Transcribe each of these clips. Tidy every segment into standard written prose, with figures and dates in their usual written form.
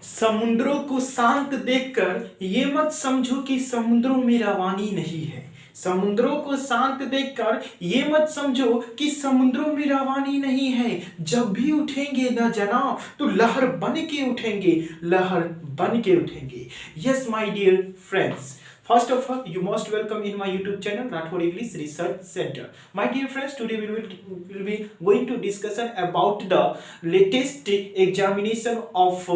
समुद्रों को शांत देखकर ये मत समझो कि समुद्रों में रवानी नहीं है। समुद्रों को शांत देखकर ये मत समझो कि समुद्रों में रवानी नहीं है। जब भी उठेंगे ना जनाब तो लहर बन के उठेंगे, लहर बन के उठेंगे। Yes my dear friends, first of all, you most welcome in my YouTube channel Rathore English Research Center. My dear friends, today we will be going to discussion about the latest examination of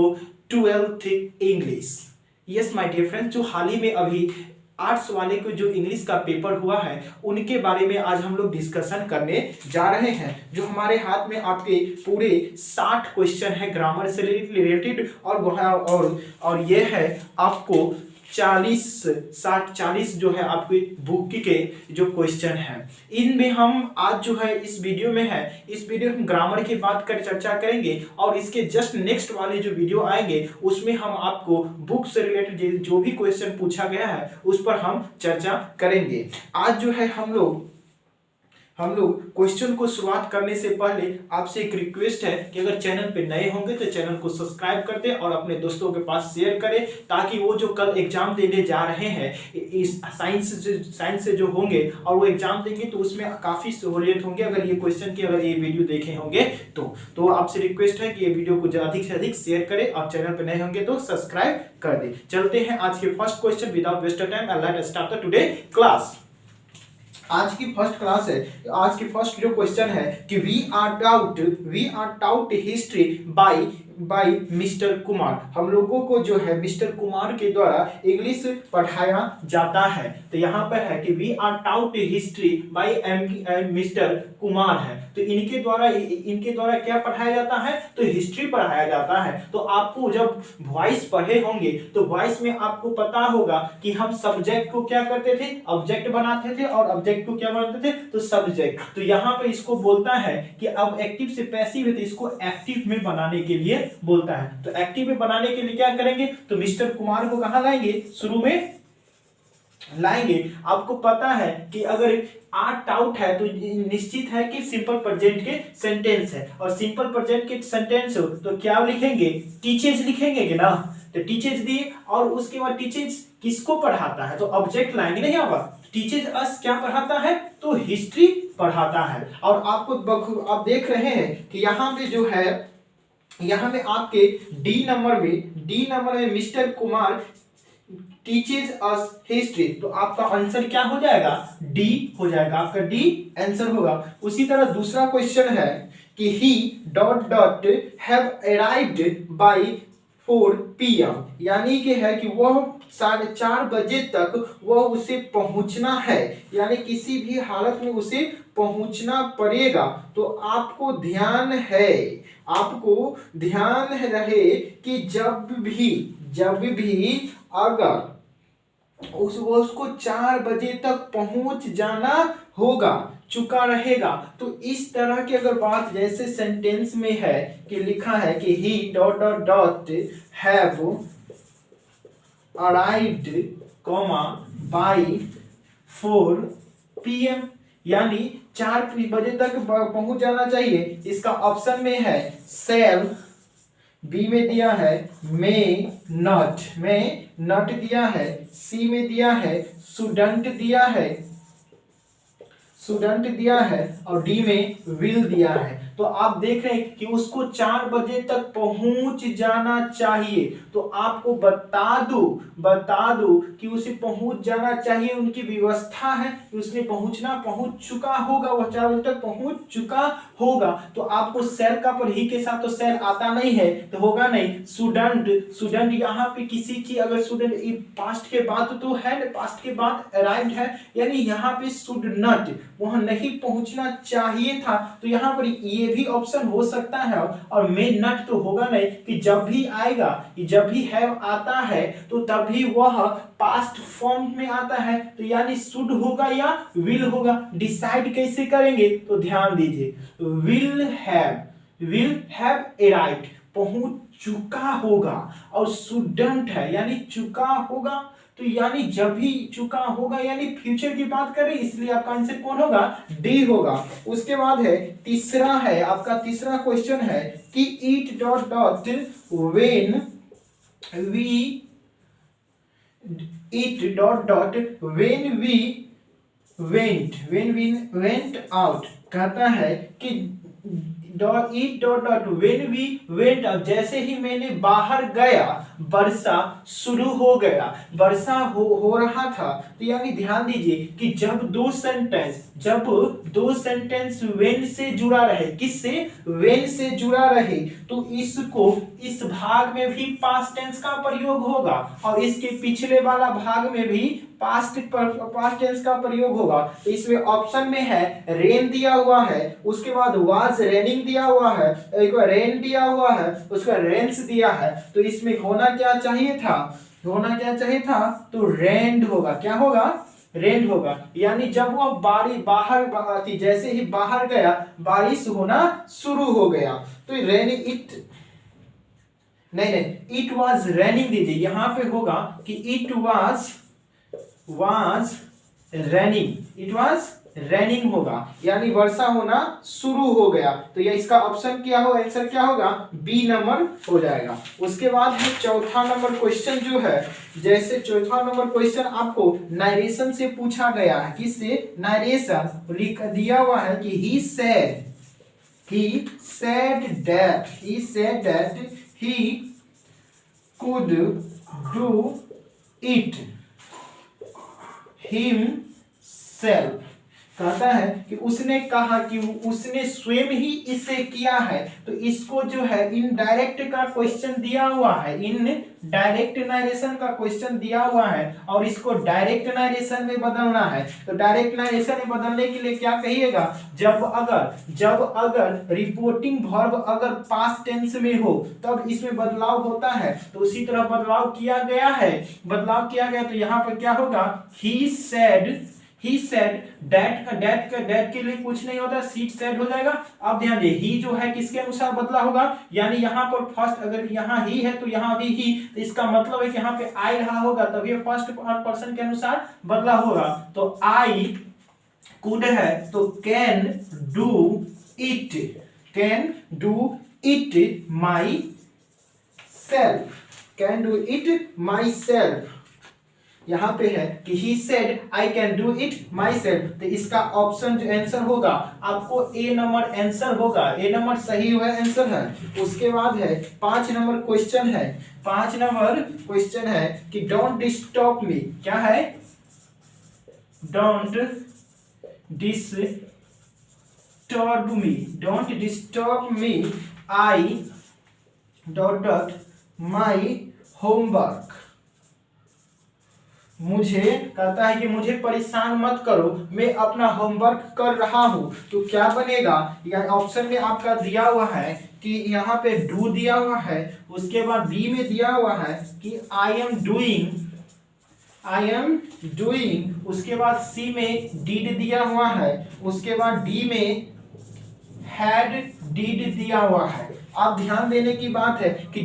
12th English. Yes, my dear friends, जो हाल ही में अभी arts वाले को जो English का paper हुआ है उनके बारे में आज हम लोग डिस्कशन करने जा रहे हैं। जो हमारे हाथ में आपके पूरे 60 क्वेश्चन है ग्रामर से रिलेटेड और ये है आपको 40 जो है आपकी बुक के जो क्वेश्चन है। इनमें हम आज जो है इस वीडियो में हम ग्रामर की बात कर चर्चा करेंगे और इसके जस्ट नेक्स्ट वाले जो वीडियो आएंगे उसमें हम आपको बुक से रिलेटेड जो भी क्वेश्चन पूछा गया है उस पर हम चर्चा करेंगे। आज जो है हम लोग क्वेश्चन को शुरुआत करने से पहले आपसे एक रिक्वेस्ट है कि अगर चैनल पे नए होंगे तो चैनल को सब्सक्राइब कर दें और अपने दोस्तों के पास शेयर करें, ताकि वो जो कल एग्जाम देने जा रहे हैं इस साइंस से जो होंगे और वो एग्जाम देंगे तो उसमें काफ़ी सहूलियत होंगे अगर ये क्वेश्चन की अगर ये वीडियो देखे होंगे तो आपसे रिक्वेस्ट है कि ये वीडियो को अधिक से अधिक शेयर करें और चैनल पर नए होंगे तो सब्सक्राइब कर दें। चलते हैं आज के first question without waste time and let's start the today class. आज की फर्स्ट क्लास है। आज की फर्स्ट जो क्वेश्चन है कि we are taught history by mister Kumar. हम लोगों को जो है मिस्टर कुमार के द्वारा इंग्लिश पढ़ाया जाता है। तो यहाँ पर है कि we are taught history by mister Kumar है। तो इनके द्वारा क्या पढ़ाया जाता है? तो हिस्ट्री पढ़ाया जाता है। तो आपको जब वॉइस पढ़े होंगे तो वॉइस में आपको पता होगा कि हम सब्जेक्ट को क्या करते थे, ऑब्जेक्ट बनाते थे और ऑब्जेक्ट को क्या बनाते थे, तो सब्जेक्ट। तो यहाँ पे इसको बोलता है कि अब एक्टिव से पैसिव है तो इसको एक्टिव में बनाने के लिए बोलता है। तो एक्टिव में बनाने के लिए क्या करेंगे, तो मिस्टर कुमार को कहां लाएंगे, शुरू में लाएंगे। आपको पता है कि अगर आर टाउट है तो निश्चित है कि सिंपल प्रेजेंट के सेंटेंस है और सिंपल प्रेजेंट के सेंटेंस हो तो क्या लिखेंगे, टीचर्स लिखेंगे कि ना। तो टीचर्स दिए और उसके बाद टीचर्स किसको पढ़ाता है, तो ऑब्जेक्ट लाएंगे नहीं। अब टीचर्स अस क्या पढ़ाता है, तो हिस्ट्री पढ़ाता है। और आपको आप देख रहे हैं कि यहाँ पे जो है, यहाँ में आपके डी नंबर में mister Kumar teaches us history. तो आपका आंसर क्या हो जाएगा, डी हो जाएगा, आपका डी आंसर होगा। उसी तरह दूसरा क्वेश्चन है कि he dot have arrived by 4 PM, यानी कि है कि वह 4:30 बजे तक वह उसे पहुंचना है, यानी किसी भी हालत में उसे पहुंचना पड़ेगा। तो आपको ध्यान रहे कि जब भी अगर उसको 4 बजे तक पहुंच जाना होगा, चुका रहेगा। तो इस तरह की अगर बात जैसे सेंटेंस में है कि लिखा है कि he dot have arrived by 4 PM, यानी 4 बजे तक पहुंच जाना चाहिए। इसका ऑप्शन में है सेल, बी में दिया है में नॉट दिया है, सी में दिया है शुडंट दिया है और डी में विल दिया है। तो आप देख रहे हैं कि उसको 4 बजे तक पहुंच जाना चाहिए। तो आपको बता दूं कि उसे पहुंच जाना चाहिए, उनकी व्यवस्था है कि उसने पहुंच चुका होगा, वह 4 बजे तक पहुंच चुका होगा। तो आपको सेल का पर ही के साथ तो सेल आता नहीं है तो होगा नहीं। स्टूडेंट यहाँ पे किसी की अगर स्टूडेंट पास्ट के बाद तो है, पास्ट के बाद अराइव्ड है, यानी यहाँ पे शुड नॉट, वहां नहीं पहुंचना चाहिए था। तो यहाँ पर ये भी ऑप्शन हो सकता है और मे नॉट तो होगा नहीं कि जब भी आएगा, जब भी हैव आता है तो तभी वह पास्ट फॉर्म में आता है, तो यानी शुड होगा या विल होगा। डिसाइड कैसे करेंगे, तो ध्यान दीजिए, विल हैव अराइव्ड पहुंच चुका होगा और शुडंट है यानी चुका होगा, तो यानी जब भी चुका होगा यानी फ्यूचर की बात करें, इसलिए आपका आंसर कौन होगा, डी होगा। उसके बाद है आपका तीसरा क्वेश्चन है कि ईट dot we eat dot dot when we went out। कहता है कि eat dot dot when we went out, जैसे ही मैंने बाहर गया वर्षा शुरू हो गया, वर्षा हो रहा था। तो यानी ध्यान दीजिए कि जब दो सेंटेंस when से जुड़ा रहे, किससे, when से जुड़ा रहे, तो इसको इस भाग में भी पास्ट टेंस का प्रयोग होगा और इसके पिछले वाला भाग में भी पास्ट टेंस का प्रयोग होगा। तो इसमें ऑप्शन में है रेन दिया हुआ है, उसके बाद वाज रेनिंग दिया हुआ है, एक बार रेन दिया हुआ है, उसका रेन्स दिया है। तो इसमें होना क्या चाहिए था, तो रेन्ड होगा। क्या होगा, रेन्ड होगा। यानी जब वो बाहर थी, जैसे ही बाहर गया बारिश होना शुरू हो गया। तो इट वाज रेनिंग दीजिए, यहां पे होगा कि इट वाज रैनिंग होगा, यानी वर्षा होना शुरू हो गया। तो ये इसका ऑप्शन क्या हो, आंसर क्या होगा, बी नंबर हो जाएगा। उसके बाद है चौथा नंबर क्वेश्चन जो है, जैसे चौथा नंबर क्वेश्चन आपको नरेशन से पूछा गया है। किससे, नरेशन लिख दिया हुआ है कि he said that he could do it himself। कहता है कि उसने कहा कि उसने स्वयं ही इसे किया है। तो इसको जो है इनडायरेक्ट का क्वेश्चन दिया हुआ है, इनडायरेक्ट नरेशन का क्वेश्चन दिया हुआ है और इसको डायरेक्ट नरेशन में बदलना है। तो डायरेक्ट नरेशन में बदलने के लिए क्या कहिएगा, जब अगर रिपोर्टिंग वर्ब अगर पास्ट टेंस में हो तब इसमें बदलाव होता है। तो उसी तरह बदलाव किया गया। तो यहाँ पर क्या होगा, he said डैट के लिए कुछ नहीं होता, सीट सेड हो जाएगा। अब ध्यान दे, ही जो है किसके अनुसार बदला होगा, यानी यहाँ पर फर्स्ट अगर यहाँ ही है तो यहाँ भी ही, तो इसका मतलब है कि यहाँ पे आई रहा होगा तभी फर्स्ट पर्सन के अनुसार बदला होगा। तो आई कुड है तो can do it my self. यहाँ पे है कि he said I can do it myself। तो इसका ऑप्शन जो आंसर होगा आपको ए नंबर आंसर होगा, ए नंबर सही हुआ आंसर है। उसके बाद है 5 नंबर क्वेश्चन है कि डोंट डिस्टर्ब मी। क्या है, don't disturb me I dot my homework. मुझे कहता है कि मुझे परेशान मत करो, मैं अपना होमवर्क कर रहा हूं। तो क्या बनेगा, या ऑप्शन में आपका दिया हुआ है कि यहाँ पे डू दिया हुआ है, उसके बाद बी में दिया हुआ है कि आई एम डूइंग, उसके बाद सी में डिड दिया हुआ है, उसके बाद डी में हैड डिड दिया हुआ है। अब ध्यान देने की बात है कि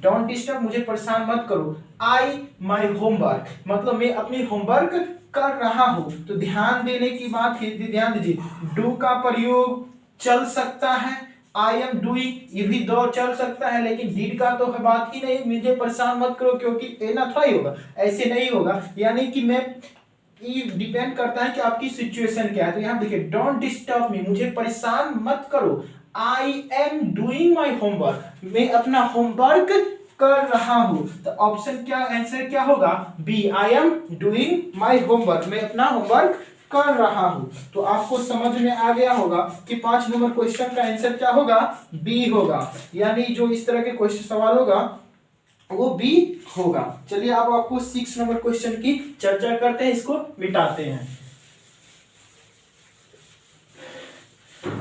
डोंट डिस्टर्ब मुझे परेशान मत करो, आई माई होमवर्क मतलब मैं अपनी होमवर्क कर रहा हूं। तो ध्यान देने की बात है, ध्यान दीजिए, डू का प्रयोग चल सकता है, आई एम डूइंग ये भी दो चल सकता है, लेकिन डिड का तो बात ही नहीं, मुझे परेशान मत करो क्योंकि एना थोड़ा ही होगा, ऐसे नहीं होगा। यानी कि मैं ये डिपेंड करता है कि आपकी सिचुएशन क्या है। तो यहाँ देखिए, डोंट डिस्टर्ब मी मुझे परेशान मत करो, आई एम डूइंग माई होमवर्क मैं अपना होमवर्क कर रहा हूं। तो ऑप्शन क्या, आंसर क्या होगा, B, I am doing my homework मैं अपना होमवर्क कर रहा हूं। तो आपको समझ में आ गया होगा कि 5 नंबर क्वेश्चन का आंसर क्या होगा, बी होगा। यानी जो इस तरह के क्वेश्चन सवाल होगा वो बी होगा। चलिए अब आपको 6 नंबर क्वेश्चन की चर्चा करते हैं, इसको मिटाते हैं।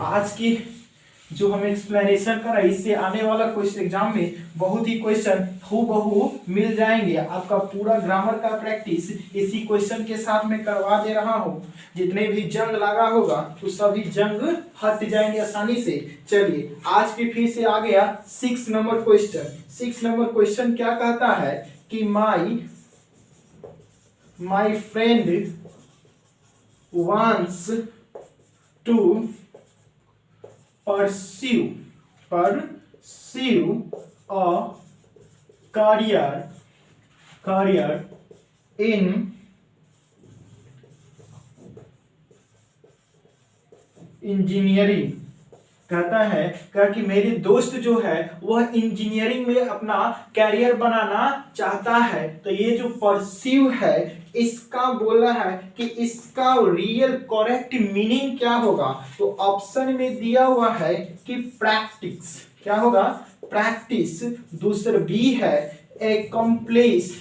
आज की जो हम एक्सप्लेनेशन कर रहे हैं इससे आने वाला क्वेश्चन एग्जाम में बहुत ही क्वेश्चन हूबहू मिल जाएंगे। आपका पूरा ग्रामर का प्रैक्टिस इसी क्वेश्चन के साथ में करवा दे रहा हूं। जितने भी जंग लगा होगा तो सभी जंग हट जाएंगे आसानी से। चलिए आज भी फिर से आ गया 6 नंबर क्वेश्चन। 6 नंबर क्वेश्चन क्या कहता है कि my friend wants to pursue a career in engineering, कहता है कि मेरे दोस्त जो है वह इंजीनियरिंग में अपना कैरियर बनाना चाहता है। तो ये जो परस्यू है इसका बोला है कि इसका रियल करेक्ट मीनिंग क्या होगा, तो ऑप्शन में दिया हुआ है कि प्रैक्टिस, क्या होगा, प्रैक्टिस। दूसरा बी है एक्कम्प्लिश,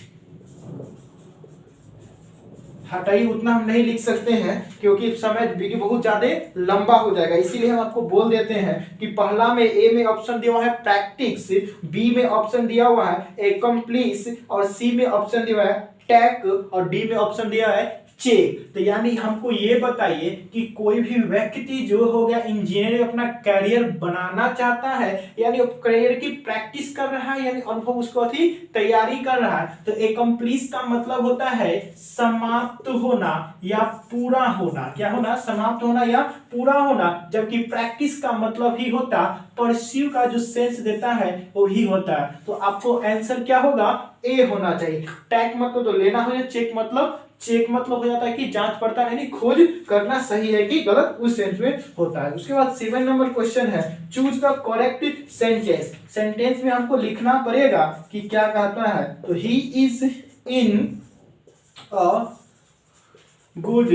हटाइए, उतना हम नहीं लिख सकते हैं क्योंकि समय वीडियो बहुत ज्यादा लंबा हो जाएगा, इसीलिए हम आपको बोल देते हैं कि पहला में ए में ऑप्शन दिया हुआ है प्रैक्टिस, बी में ऑप्शन दिया हुआ है एक्कम्प्लिश और सी में ऑप्शन दिया हुआ है टैक और डी में ऑप्शन दिया है चेक। तो यानी हमको ये बताइए कि कोई भी व्यक्ति जो हो गया इंजीनियर अपना करियर बनाना चाहता है, यानी करियर की प्रैक्टिस कर रहा है, यानी अनुभव उसको अथी तैयारी कर रहा है। तो एक्कम्प्लिश का मतलब होता है समाप्त होना या पूरा होना, क्या होना, समाप्त होना या पूरा होना, जबकि प्रैक्टिस का मतलब ही होता परस्यू का जो सेंस देता है वो ही होता है। तो आपको आंसर क्या होगा, ए होना चाहिए। टैक मतलब तो लेना हो, चेक मतलब हो जाता है कि जांच पड़ताल यानी खोज करना सही है कि गलत, उस सेंस में होता है। उसके बाद 7 नंबर क्वेश्चन है choose the correct sentence. Sentence में हमको लिखना पड़ेगा कि क्या कहता है, तो ही is in a good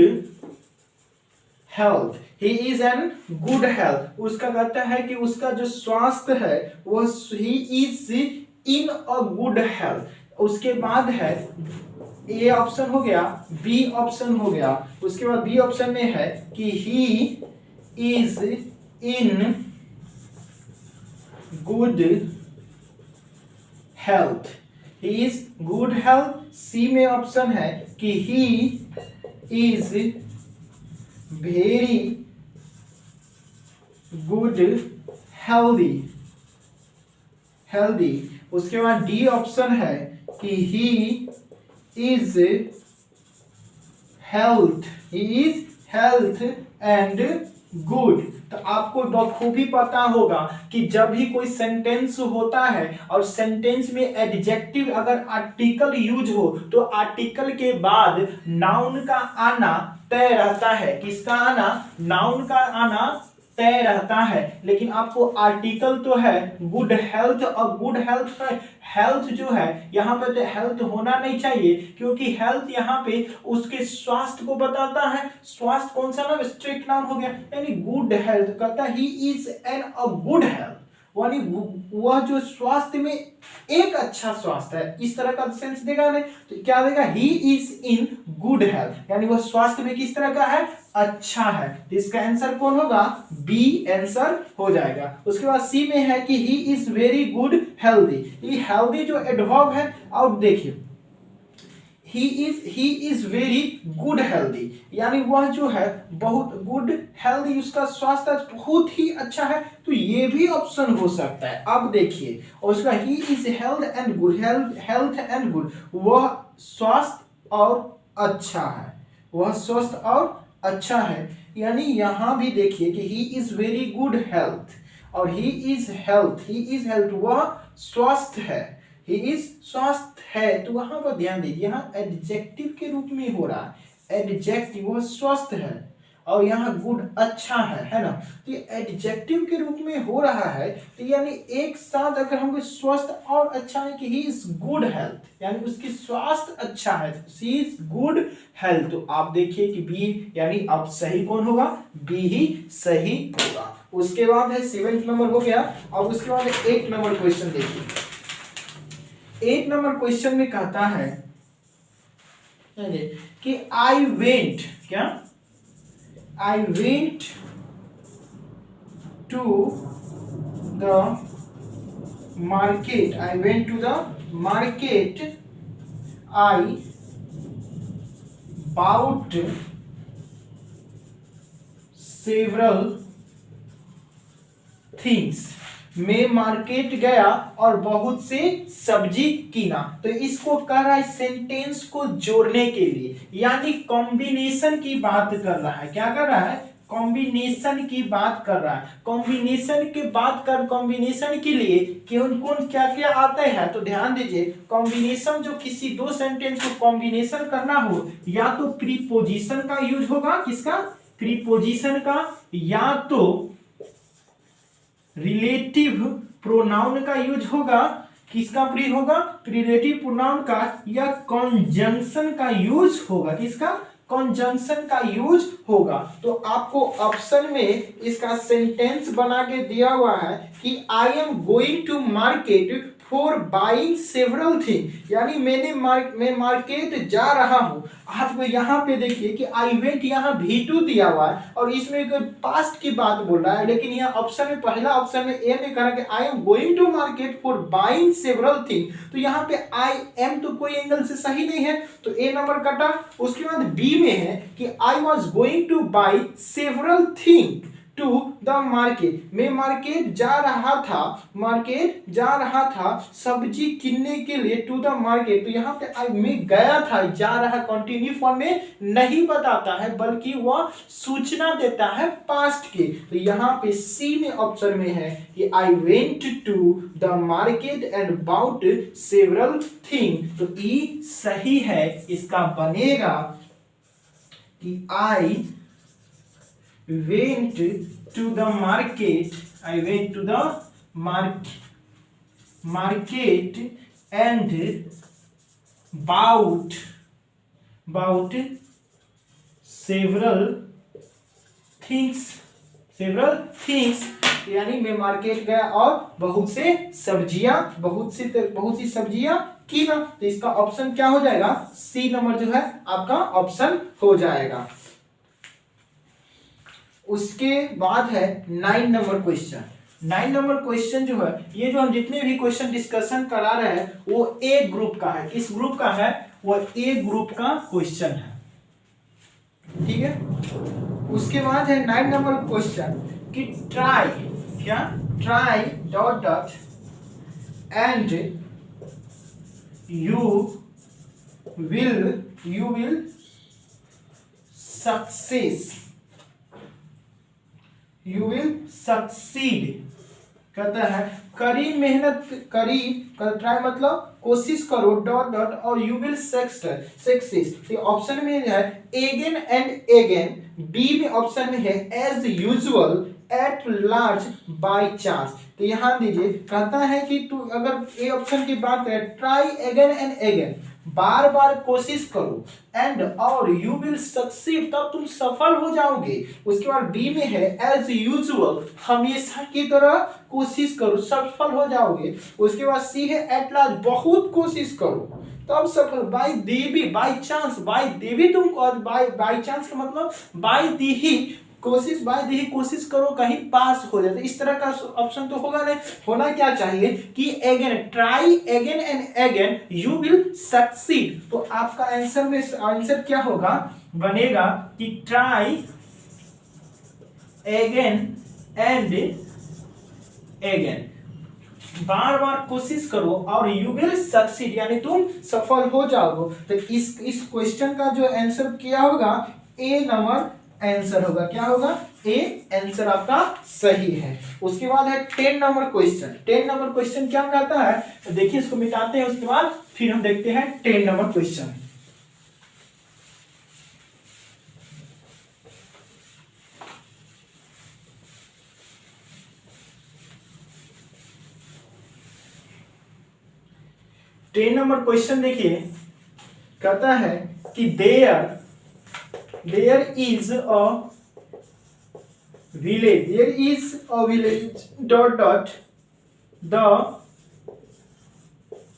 health, he is an good health, उसका कहता है कि उसका जो स्वास्थ्य है वो ही is in a good health. उसके बाद है ए ऑप्शन हो गया, बी ऑप्शन हो गया, उसके बाद बी ऑप्शन में है कि he is in good health, he is good health. C में ऑप्शन है कि he is very good healthy. उसके बाद डी ऑप्शन है कि he is health and good. तो आपको बखूबी पता होगा कि जब भी कोई सेंटेंस होता है और सेंटेंस में एडजेक्टिव अगर आर्टिकल यूज हो तो आर्टिकल के बाद नाउन का आना तय रहता है। किसका आना, नाउन का आना तय रहता है। लेकिन आपको आर्टिकल तो है गुड हेल्थ, और गुड हेल्थ का हेल्थ जो है यहाँ पे तो हेल्थ होना नहीं चाहिए, क्योंकि हेल्थ यहाँ पे उसके स्वास्थ्य को बताता है। स्वास्थ्य कौन सा नाम, स्ट्रेट नाउन हो गया, यानी गुड हेल्थ कहता है he is an a good health, यानी वह जो स्वास्थ्य में एक अच्छा स्वास्थ्य है, इस तरह का सेंस देगा नहीं तो क्या देगा, ही इज इन गुड हेल्थ, यानी वह स्वास्थ्य में किस तरह का है, अच्छा है। तो इसका आंसर कौन होगा, बी आंसर हो जाएगा। उसके बाद सी में है कि he is very good healthy. ये हेल्दी जो एडवर्ब है, और देखिए ही इज वेरी गुड हेल्दी, यानी वह जो है बहुत गुड हेल्दी, उसका स्वास्थ्य बहुत ही अच्छा है। तो ये भी ऑप्शन हो सकता है। अब देखिए, और उसका ही इज हेल्थ एंड गुड, वह स्वास्थ्य और अच्छा है, वह स्वस्थ और अच्छा है। यानी यहां भी देखिए कि he is very good health और ही इज हेल्थ, वह स्वस्थ है, ही इज स्वस्थ है। तो वहां पर ध्यान दीजिए, यहाँ एडजेक्टिव के रूप में हो रहा है, एडजेक्टिव, वह स्वस्थ है, और यहाँ गुड अच्छा है ना। तो ये एडजेक्टिव के रूप में हो रहा है, तो यानी एक साथ अगर हम स्वस्थ और अच्छा है कि ही इज गुड हेल्थ, यानी उसकी स्वास्थ्य अच्छा है, सी इज गुड हेल्थ। तो आप देखिए कि बी, यानी अब सही कौन होगा, बी ही सही होगा। उसके बाद है 7 नंबर हो गया। अब उसके बाद 8 नंबर क्वेश्चन देखिए। 8 नंबर क्वेश्चन में कहता है कि आई वेंट, क्या, I went to the market. I went to the market. I bought several things. मैं मार्केट गया और बहुत से सब्जी कीना। तो इसको कह रहा है सेंटेंस को जोड़ने के लिए, यानी कॉम्बिनेशन की बात कर रहा है। क्या कर रहा है, कॉम्बिनेशन की बात कर रहा है। कॉम्बिनेशन के लिए कौन कौन क्या क्या आता है, तो ध्यान दीजिए। कॉम्बिनेशन जो किसी दो सेंटेंस को कॉम्बिनेशन करना हो, या तो प्रीपोजिशन का यूज होगा, किसका, प्रीपोजिशन का, या तो रिलेटिव प्रोनाउन का यूज होगा, किसका प्री होगा, रिलेटिव प्रोनाउन का, या कॉन्जंक्शन का यूज होगा, किसका, कॉन्जंक्शन का यूज होगा। तो आपको ऑप्शन में इसका सेंटेंस बना के दिया हुआ है कि I am going to market for buying several thing, यानी मैं मार्केट जा रहा हूं। आप यहाँ पे देखिए कि आई वेंट यहाँ V2 दिया हुआ है और इसमें पास्ट की बात बोल रहा है, लेकिन यहाँ ऑप्शन में, पहला ऑप्शन में ए में कहा कि I am going to market for buying several thing, तो यहाँ पे आई एम तो कोई एंगल से सही नहीं है, तो ए नंबर कटा। उसके बाद बी में है कि I was going to buy several thing to the market, मैं मार्केट जा रहा था सब्जी किनने के लिए, टू द मार्केट, तो यहाँ पे आई मैं गया था, जा रहा कंटिन्यू फॉर्म में नहीं बताता है, बल्कि वह सूचना देता है पास्ट के। तो यहाँ पे सी में ऑप्शन में है कि I went to the market and bought several thing, तो ई सही है। इसका बनेगा कि आई went to the market, I went to the market and bought several things, यानी मैं मार्केट गया और बहुत सी सब्जियां की ना, तो इसका ऑप्शन क्या हो जाएगा, सी नंबर जो है आपका ऑप्शन हो जाएगा। उसके बाद है 9 नंबर क्वेश्चन। 9 नंबर क्वेश्चन जो है, ये जो हम जितने भी क्वेश्चन डिस्कशन करा रहे हैं वो ए ग्रुप का है। किस ग्रुप का है, वो ए ग्रुप का क्वेश्चन है, ठीक है। उसके बाद है 9 नंबर क्वेश्चन कि try dot and you will succeed, कहता है करी मेहनत करी, ट्राई मतलब कोशिश करो, डॉट और यू विल सक्सेस। तो ऑप्शन में है अगेन एंड अगेन, बी में ऑप्शन में है as usual, at large, by chance. तो यहाँ दीजिए, कहता है कि तू अगर ए ऑप्शन की बात करें, ट्राई अगेन एंड अगेन, बार बार कोशिश करो, एंड और यू विल सक्सीड, तब तुम सफल हो जाओगे। उसके बाद बी में है एज यूजुअल, हमेशा की तरह कोशिश करो, सफल हो जाओगे। उसके बाद सी है एट लार्ज, बहुत कोशिश करो तब सफल, बाय देवी, बाय चांस, बाय देवी तुम, और बाय चांस का मतलब बाय दी ही कोशिश करो कहीं पास हो जाए। इस तरह का ऑप्शन तो होगा नहीं, होना क्या चाहिए कि again, try again and again you will succeed. तो आपका आंसर क्या होगा, बनेगा कि ट्राई अगेन एंड अगेन, बार बार कोशिश करो और यू विल सक्सीड, यानी तुम सफल हो जाओगे। तो इस क्वेश्चन का जो आंसर क्या होगा, ए नंबर आंसर होगा। क्या होगा, ए आंसर आपका सही है। उसके बाद है 10 नंबर क्वेश्चन। 10 नंबर क्वेश्चन क्या कहता है, तो देखिए इसको मिटाते हैं, उसके बाद फिर हम देखते हैं 10 number question. Ten number question देखिए, कहता है कि there is a village dot the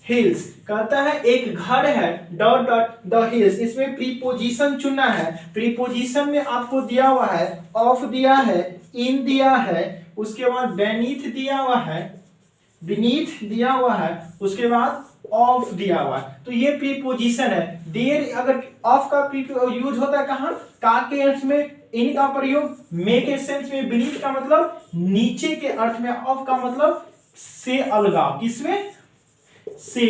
hills, कहता है एक घर है, डॉट द हिल्स, इसमें प्रीपोजिशन चुनना है। प्रीपोजिशन में आपको दिया हुआ है ऑफ दिया है, इन दिया है, उसके बाद बेनीथ दिया हुआ है, उसके बाद ऑफ दिया हुआ है। तो ये प्रीपोजिशन है। देयर, अगर ऑफ का यूज होता है कहाँ, का के अर्थ में, इन का प्रयोग मे के सेंस में, बीनीथ का मतलब नीचे के अर्थ में, ऑफ का मतलब से अलगाव, किसमें, से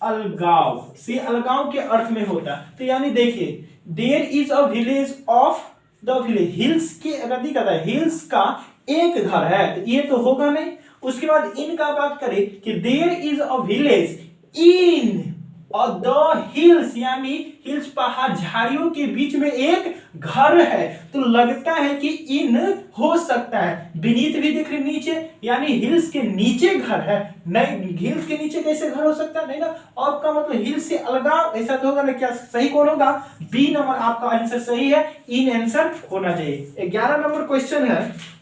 अलगाव के अर्थ में होता है। तो यानी देखिए, there is a village of the village, hills के अगर दिखा था हिल्स का एक घर है तो ये तो होगा नहीं। उसके बाद इन का बात करें कि there is a village in और द हिल्स, यानी हिल्स पहाड़ झाड़ियों के बीच में एक घर है, तो लगता है कि इन हो सकता है। बीनीथ भी देख रहे नीचे, यानी हिल्स के नीचे घर है, नहीं हिल्स के नीचे कैसे घर हो सकता है, नहीं ना। आपका मतलब हिल्स से अलगाव, ऐसा तो होगा ना। क्या सही कौन होगा, बी नंबर आपका आंसर सही है, इन आंसर होना चाहिए। 11 नंबर क्वेश्चन है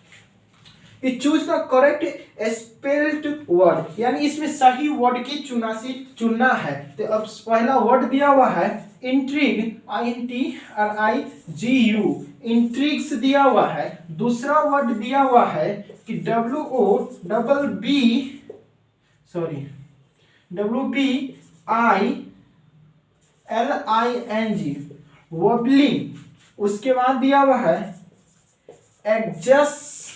choose the correct spelled word, यानी इसमें सही वर्ड की चुनना है। तो अब पहला वर्ड दिया हुआ है इंट्रिग, INTRIGU, इंट्रिग्स दिया हुआ है। दूसरा वर्ड दिया हुआ है कि WOBBILING, वोबलिंग। उसके बाद दिया हुआ है एग्जेस्पेरेटिंग।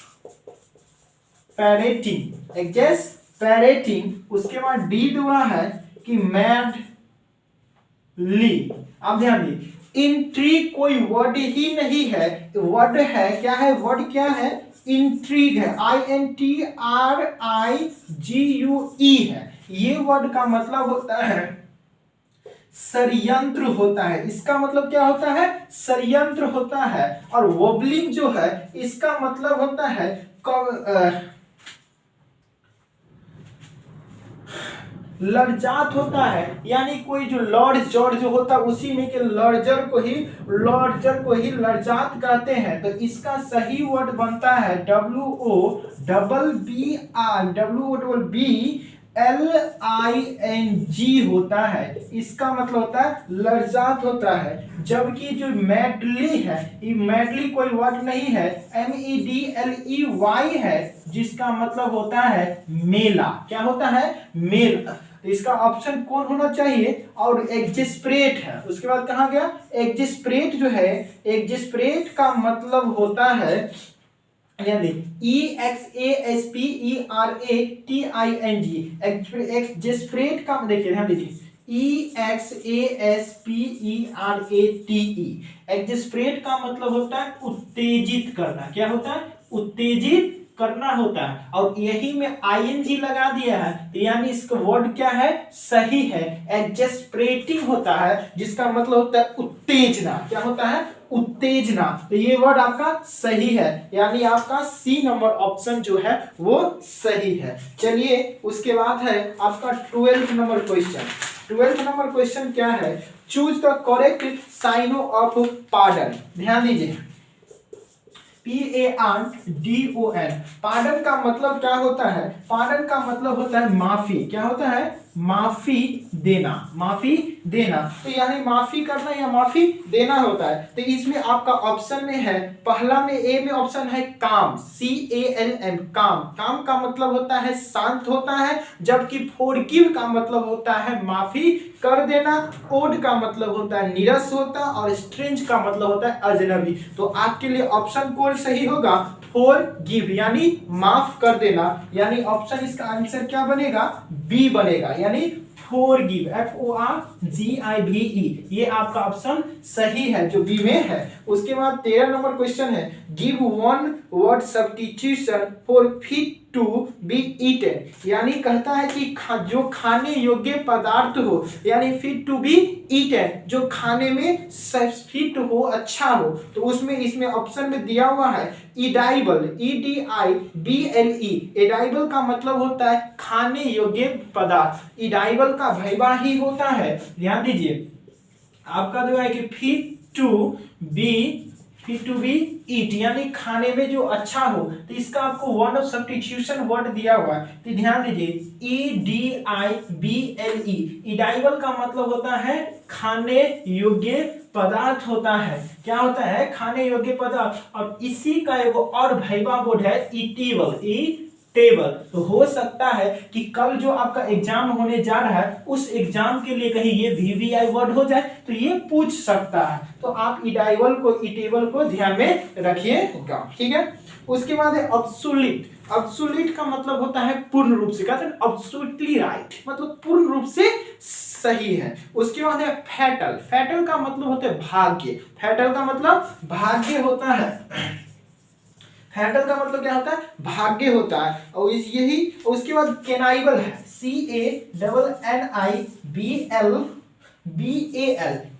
उसके बाद डी हुआ है कि मैडली। आप ध्यान दीजिए, इंट्रीग कोई वर्ड ही नहीं है, वर्ड है क्या है, वर्ड क्या है, इंट्रीग है, INTRIGUE है। ये वर्ड का मतलब होता है षड्यंत्र होता है। इसका मतलब क्या होता है, षड्यंत्र होता है। और वोबलिंग जो है इसका मतलब होता है लड़जात होता है, यानी कोई जो लॉर्ड जॉर्ज जो होता है उसी में के लॉर्जर को ही लड़जात कहते हैं। तो इसका सही वर्ड बनता है WOBBLING होता है। इसका मतलब होता है लड़जात होता है। जबकि जो मैडली है, ये मैडली कोई वर्ड नहीं है, MEDLEY है, जिसका मतलब होता है मेला। क्या होता है, मेला। तो इसका ऑप्शन कौन होना चाहिए, और एग्जिस्प्रेट है। उसके बाद कहा गया एग्जिस्प्रेट जो है, एग्जिस्प्रेट का मतलब होता है यानी EXASPERATING, एग्जिस्प्रेट का देखिए ध्यान दीजिए, EXASPERATE, एग्जिस्प्रेट का मतलब होता है उत्तेजित करना। क्या होता है, उत्तेजित करना होता है। और यही में ING लगा दिया है, तो यानी इसका वर्ड क्या है, सही है, एग्जिस्प्रेटिंग होता है, जिसका मतलब होता है उत्तेजना। क्या होता है, उत्तेजना। तो ये वर्ड आपका सही है, यानी आपका सी नंबर ऑप्शन जो है वो सही है। चलिए उसके बाद है आपका 12th number question. 12th number question क्या है, choose the correct sign of pardon. ध्यान दीजिए, PARDON, पार्डन का मतलब क्या होता है, पार्डन का मतलब होता है माफी। क्या होता है, माफी देना, माफी देना। तो यानी माफी करना या माफी देना होता है। तो इसमें आपका ऑप्शन में है, पहला में ए में ऑप्शन है काम, CALM, काम। काम का मतलब होता है शांत होता है, जबकि फॉरगिव का मतलब होता है माफी कर देना। ओड का मतलब होता है नीरस होता, और स्ट्रेंज का मतलब होता है अजनबी। तो आपके लिए ऑप्शन कौन सही होगा, फॉरगिव, यानी माफ कर देना। यानी ऑप्शन इसका आंसर क्या बनेगा, बी बनेगा, यानी फॉरगिव, FORGIVE, ये आपका ऑप्शन सही है जो बी में है। उसके बाद 13 नंबर क्वेश्चन है, give one word substitution for fit to be eaten, यानी कहता है कि जो खाने योग्य पदार्थ हो, यानी फिट टू बी ईटन, जो खाने में फिट हो, अच्छा हो। तो उसमें इसमें ऑप्शन में दिया हुआ है इडाइबल, EDIBLE, एडाइबल का मतलब होता है खाने योग्य पदार्थ। इडाइबल का भैबा ही होता है। ध्यान दीजिए, आपका जो है कि फिट टू बी ईट, यानी खाने में जो अच्छा हो। तो इसका आपको वन ऑफ सब्स्टिट्यूशन वर्ड दिया हुआ है। तो ध्यान दीजिए, EDIBLE, इडाइबल का मतलब होता है खाने योग्य पदार्थ होता है। क्या होता है, खाने योग्य पदार्थ। और इसी का एक और भैबा वर्ड है ईटेबल, टेबल। तो हो सकता है कि कल जो आपका एग्जाम होने जा रहा है उस एग्जाम के लिए कहीं ये VVI वर्ड हो जाए तो ये पूछ सकता है। तो आप इडाइबल को, इटेबल को ध्यान में रखिएगा, ठीक है। उसके बाद है अब्सोल्यूट। अब्सोल्यूट का मतलब होता है पूर्ण रूप से, कहते हैं अब्सोल्युटली राइट, मतलब पूर्ण रूप से सही है। उसके बाद है फैटल। फैटल का मतलब होता है भाग्य। फैटल का मतलब भाग्य होता है। फैटल का मतलब क्या होता है? भाग्य होता है। और यही उसके बाद केनाइबल है, CANNIBAL।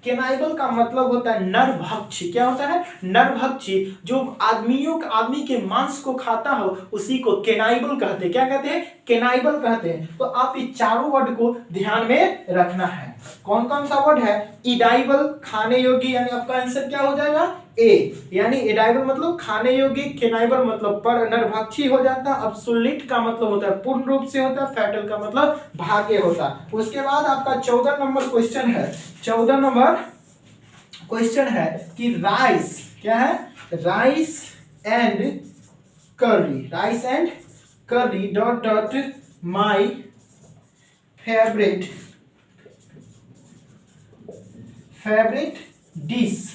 केनाइबल का मतलब होता है नरभक्षी। क्या होता है? नरभक्षी। जो आदमी के मांस को खाता हो उसी को केनाइबल कहते हैं। क्या कहते हैं? केनाइबल कहते हैं। तो आप ये चारों वर्ड को ध्यान में रखना है। कौन कौन सा वर्ड है? इडाइबल खाने योग्य, यानी आपका आंसर क्या हो जाएगा? ए, यानी एडाइबल मतलब खाने योग्य, केनाइबल मतलब पर नरभक्षी हो जाता है। अब्सोल्यूट का मतलब होता है पूर्ण रूप से होता है। फैटल का मतलब भाग्य होता है। उसके बाद आपका 14 नंबर क्वेश्चन है। 14 नंबर क्वेश्चन है कि राइस क्या है? Rice and curry. Rice and curry dot dot my favourite dish.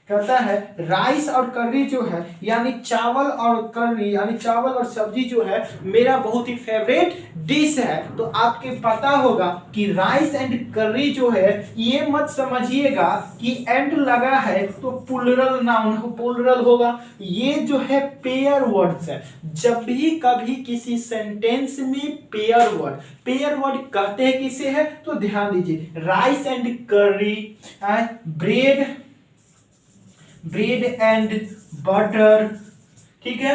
कहता है राइस और कर्री जो है, यानी चावल और कर्री, यानी चावल और सब्जी जो है मेरा बहुत ही फेवरेट डिश है। तो आपके पता होगा कि राइस एंड कर्री जो है, ये मत समझिएगा कि एंड लगा है तो प्लूरल नाउन प्लूरल होगा। ये जो है पेयर वर्ड्स है। जब भी कभी किसी सेंटेंस में पेयर वर्ड कहते हैं किसे है, तो ध्यान दीजिए। Rice and curry, bread and butter, ठीक है,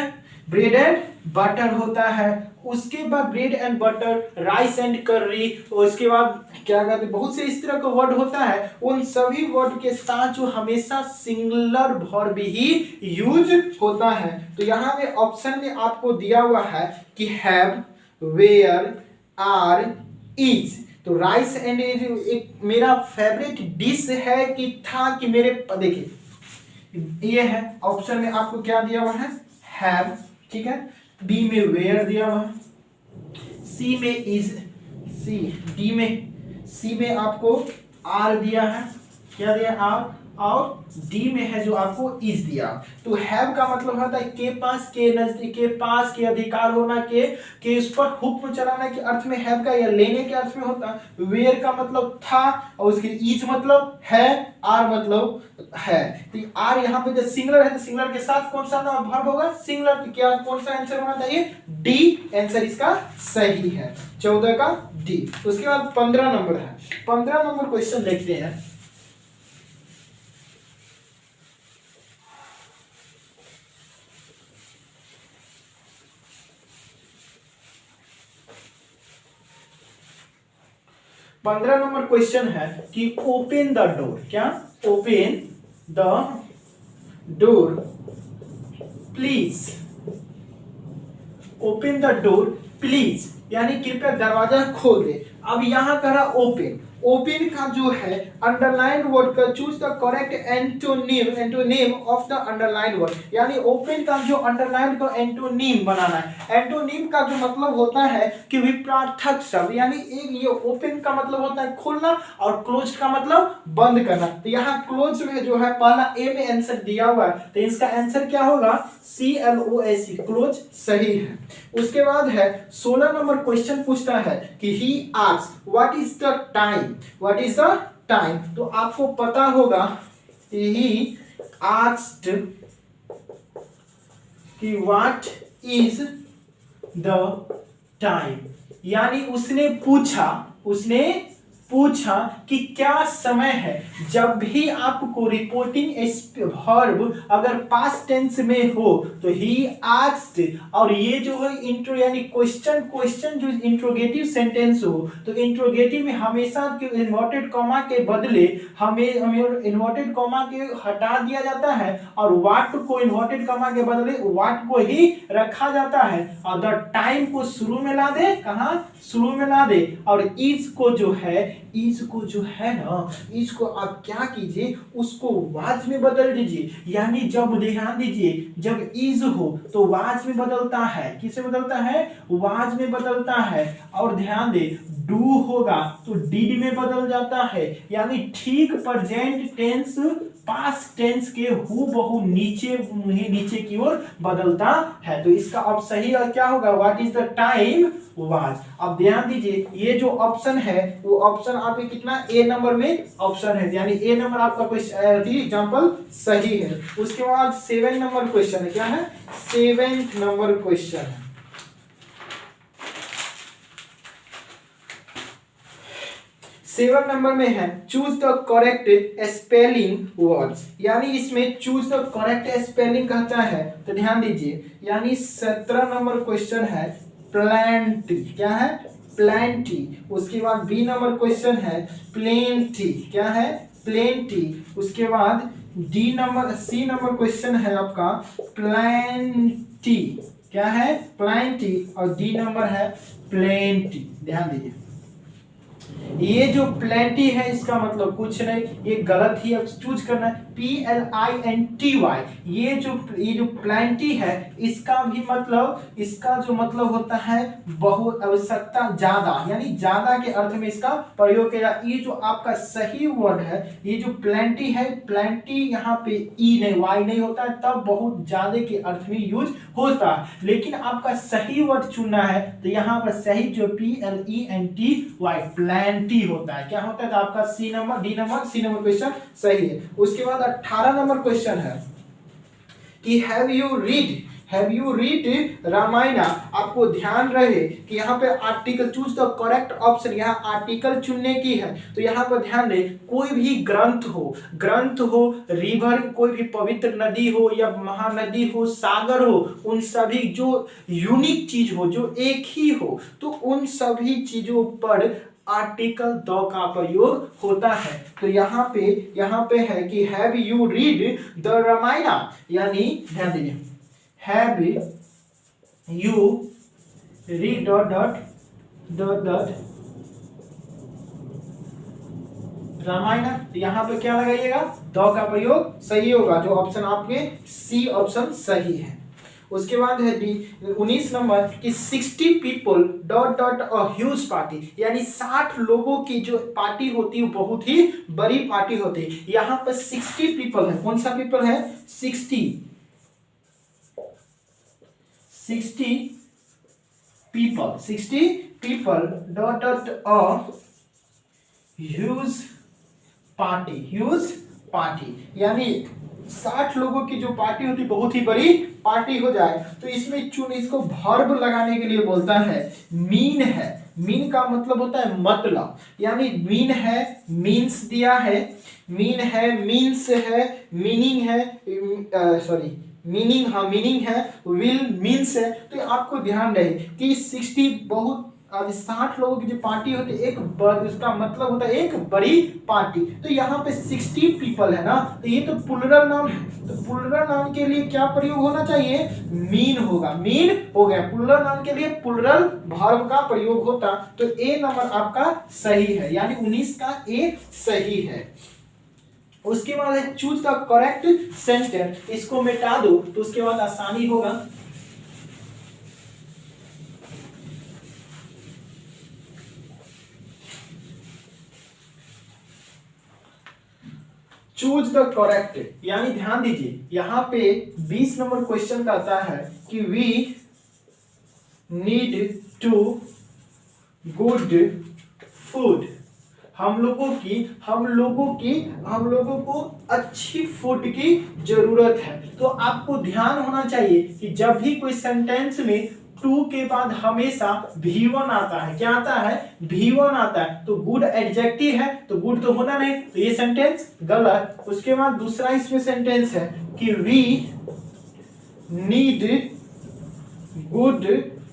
ब्रेड एंड बटर होता है। उसके बाद bread and butter, rice and curry, उसके बाद क्या कहते हैं, बहुत से इस तरह का वर्ड होता है। उन सभी वर्ड के साथ जो हमेशा सिंगुलर वर्ब ही यूज होता है। तो यहाँ पे ऑप्शन में आपको दिया हुआ है कि हैव, वेयर, आर, इज। तो राइस एंड एक मेरा फेवरेट डिश है कि था कि मेरे, देखिए ये है ऑप्शन में आपको क्या दिया हुआ है? हैव, ठीक है। बी में वेयर दिया हुआ है, सी में इज, सी में आपको आर दिया है, क्या दिया? आर। और डी में है जो आपको इज दिया। तो हैव का मतलब होता है के पास, के नजदीक, के पास, के अधिकार होना, के उस पर हुक्म चलाना के अर्थ में हैव का, या लेने के अर्थ में होता है। वेयर का मतलब था, और उसके इज मतलब है, आर मतलब है। तो आर यहाँ पे जब सिंगुलर है तो सिंगुलर के साथ कौन सा वर्ब होगा? सिंगुलर। तो क्या कौन सा आंसर होना चाहिए? डी आंसर इसका सही है। 14 का डी। उसके बाद 15 नंबर है। 15 नंबर क्वेश्चन देखते हैं। पंद्रह नंबर क्वेश्चन है कि ओपन द डोर। क्या? Open the door please. Open the door please, यानी कृपया दरवाजा खोल दे। अब यहां कह रहा ओपन। ओपन का जो है अंडरलाइन वर्ड का choose the correct antonym of the underline word, यानी ओपन का जो अंडरलाइन का एंटोनिम बनाना है। एंटोनिम का जो मतलब होता है कि विपरीतार्थक शब्द, यानी एक ये ओपन का मतलब होता है खोलना और क्लोज का मतलब बंद करना। तो यहाँ क्लोज में जो है पहला ए में आंसर दिया हुआ है, तो इसका आंसर क्या होगा? CLOSE, क्लोज सही है। उसके बाद है 16 नंबर क्वेश्चन पूछता है कि he asked what is the time. What is the time? तो आपको पता होगा ही आस्क्ड कि व्हाट इज द टाइम, यानी उसने पूछा कि क्या समय है। जब भी आपको रिपोर्टिंग वर्ब अगर पास्ट टेंस में हो तो ही आस्क्ड, और ये जो है इंट्रो यानी क्वेश्चन जो इंट्रोगेटिव सेंटेंस हो तो इंट्रोगेटिव में हमेशा इन्वर्टेड कॉमा के बदले हमें इन्वर्टेड कॉमा के हटा दिया जाता है और व्हाट को इन्वर्टेड कॉमा के बदले व्हाट को ही रखा जाता है, और द टाइम को शुरू में ला दे। कहां? शुरू में ला दे। और इज को जो है ना, इज को आप क्या कीजिए, उसको वाज में बदल दीजिए। यानी जब ध्यान दीजिए, जब इज हो तो वाज में बदलता है। किसे बदलता है? वाज में बदलता है। और ध्यान दे, डू होगा तो डिड में बदल जाता है, यानी ठीक प्रेजेंट टेंस पास्ट टेंस के हूबहू नीचे की ओर बदलता है। तो इसका अब सही और क्या होगा, what is the time was. अब ध्यान दीजिए ये जो ऑप्शन है वो ऑप्शन आपके कितना ए नंबर में ऑप्शन है, यानी ए नंबर आपका कोई एग्जांपल सही है। उसके बाद 7 नंबर क्वेश्चन है, क्या है 7th नंबर क्वेश्चन है। 7 नंबर में है choose the correct spelling words, यानी इसमें चूज द करेक्ट स्पेलिंग कहता है। तो ध्यान दीजिए यानी 17 नंबर क्वेश्चन है प्लेंटी, क्या है प्लेंटी। उसके बाद बी नंबर क्वेश्चन है प्लेंटी, क्या है प्लेंटी। उसके बाद सी नंबर क्वेश्चन है आपका प्लेंटी, क्या है प्लेंटी। और डी नंबर है प्लेंटी। ध्यान दीजिए ये जो प्लेंटी है इसका मतलब कुछ नहीं, ये गलत ही अब चूज करना है PLINTY। ये जो प्लेंटी है इसका भी मतलब, इसका जो मतलब होता है बहुत आवश्यकता ज्यादा, यानी ज्यादा के अर्थ में इसका प्रयोग किया। ये जो आपका सही वर्ड है ये जो प्लेंटी है, प्लेंटी यहाँ पे ई नहीं वाई नहीं होता है, तब बहुत ज्यादा के अर्थ में यूज होता है। लेकिन आपका सही वर्ड चुनना है तो यहाँ पर सही जो PLENTY प्लेंटी होता है, क्या होता है। तो आपका सी नंबर क्वेश्चन सही है। उसके बाद 18 नंबर क्वेश्चन है कि हैव यू रीड रामायण। आपको ध्यान रहे कि यहाँ पे article choose the correct option, यहाँ आर्टिकल चुनने की है। तो यहाँ पर ध्यान दे कोई भी ग्रंथ हो रिवर, कोई भी पवित्र नदी हो या महानदी हो सागर हो, उन सभी जो यूनिक चीज हो जो एक ही हो, तो उन सभी चीजों पर आर्टिकल द का प्रयोग होता है। तो यहाँ पे है कि have you read the Ramayan, यानी ध्यान दीजिए हैव यू रीड रामायण। यहाँ पे क्या लगाइएगा द का प्रयोग सही होगा, जो ऑप्शन आपके सी ऑप्शन सही है। उसके बाद है 19 नंबर कि 60 पीपल अ ह्यूज पार्टी, यानी 60 लोगों की जो पार्टी होती है बहुत ही बड़ी पार्टी होती है। यहाँ पर 60 पीपल है, कौन सा पीपल है 60 पीपल अ ह्यूज पार्टी, यानी 60 लोगों की जो पार्टी होती बहुत ही बड़ी पार्टी हो जाए। तो इसमें इसको वर्ब लगाने के लिए बोलता है मीन है। मीन का मतलब होता है मतलब, यानी मीन है मीन्स दिया है, मीन है मीन्स है, मीनिंग है मीनिंग है, विल मीन्स है। तो आपको ध्यान रहे कि 60 लोगों की जो पार्टी होती है उसका मतलब होता है एक बड़ी पार्टी। तो यहाँ पे 60 पीपल है ना, तो ये तो प्लुरल नाउन है। तो प्लुरल नाउन के लिए क्या प्रयोग होना चाहिए मीन होगा, मीन हो गया। प्लुरल नाउन के लिए प्लुरल वर्ब का प्रयोग होता। तो ए नंबर आपका सही है, यानी 19 का ए सही है। उसके बाद है चूज द करेक्ट सेंटेंस, इसको मिटा दो तो उसके बाद आसानी होगा। चूज द करेक्ट, यानी ध्यान दीजिए यहाँ पे 20 नंबर क्वेश्चन का आता है कि we need to good food, हम लोगों को अच्छी फूड की जरूरत है। तो आपको ध्यान होना चाहिए कि जब भी कोई सेंटेंस में टू के बाद हमेशा V1 आता है, क्या आता है V1 आता है। तो गुड एडजेक्टिव है तो गुड तो होना नहीं, तो ये सेंटेंस गलत। उसके बाद दूसरा इसमें सेंटेंस है कि वी नीड गुड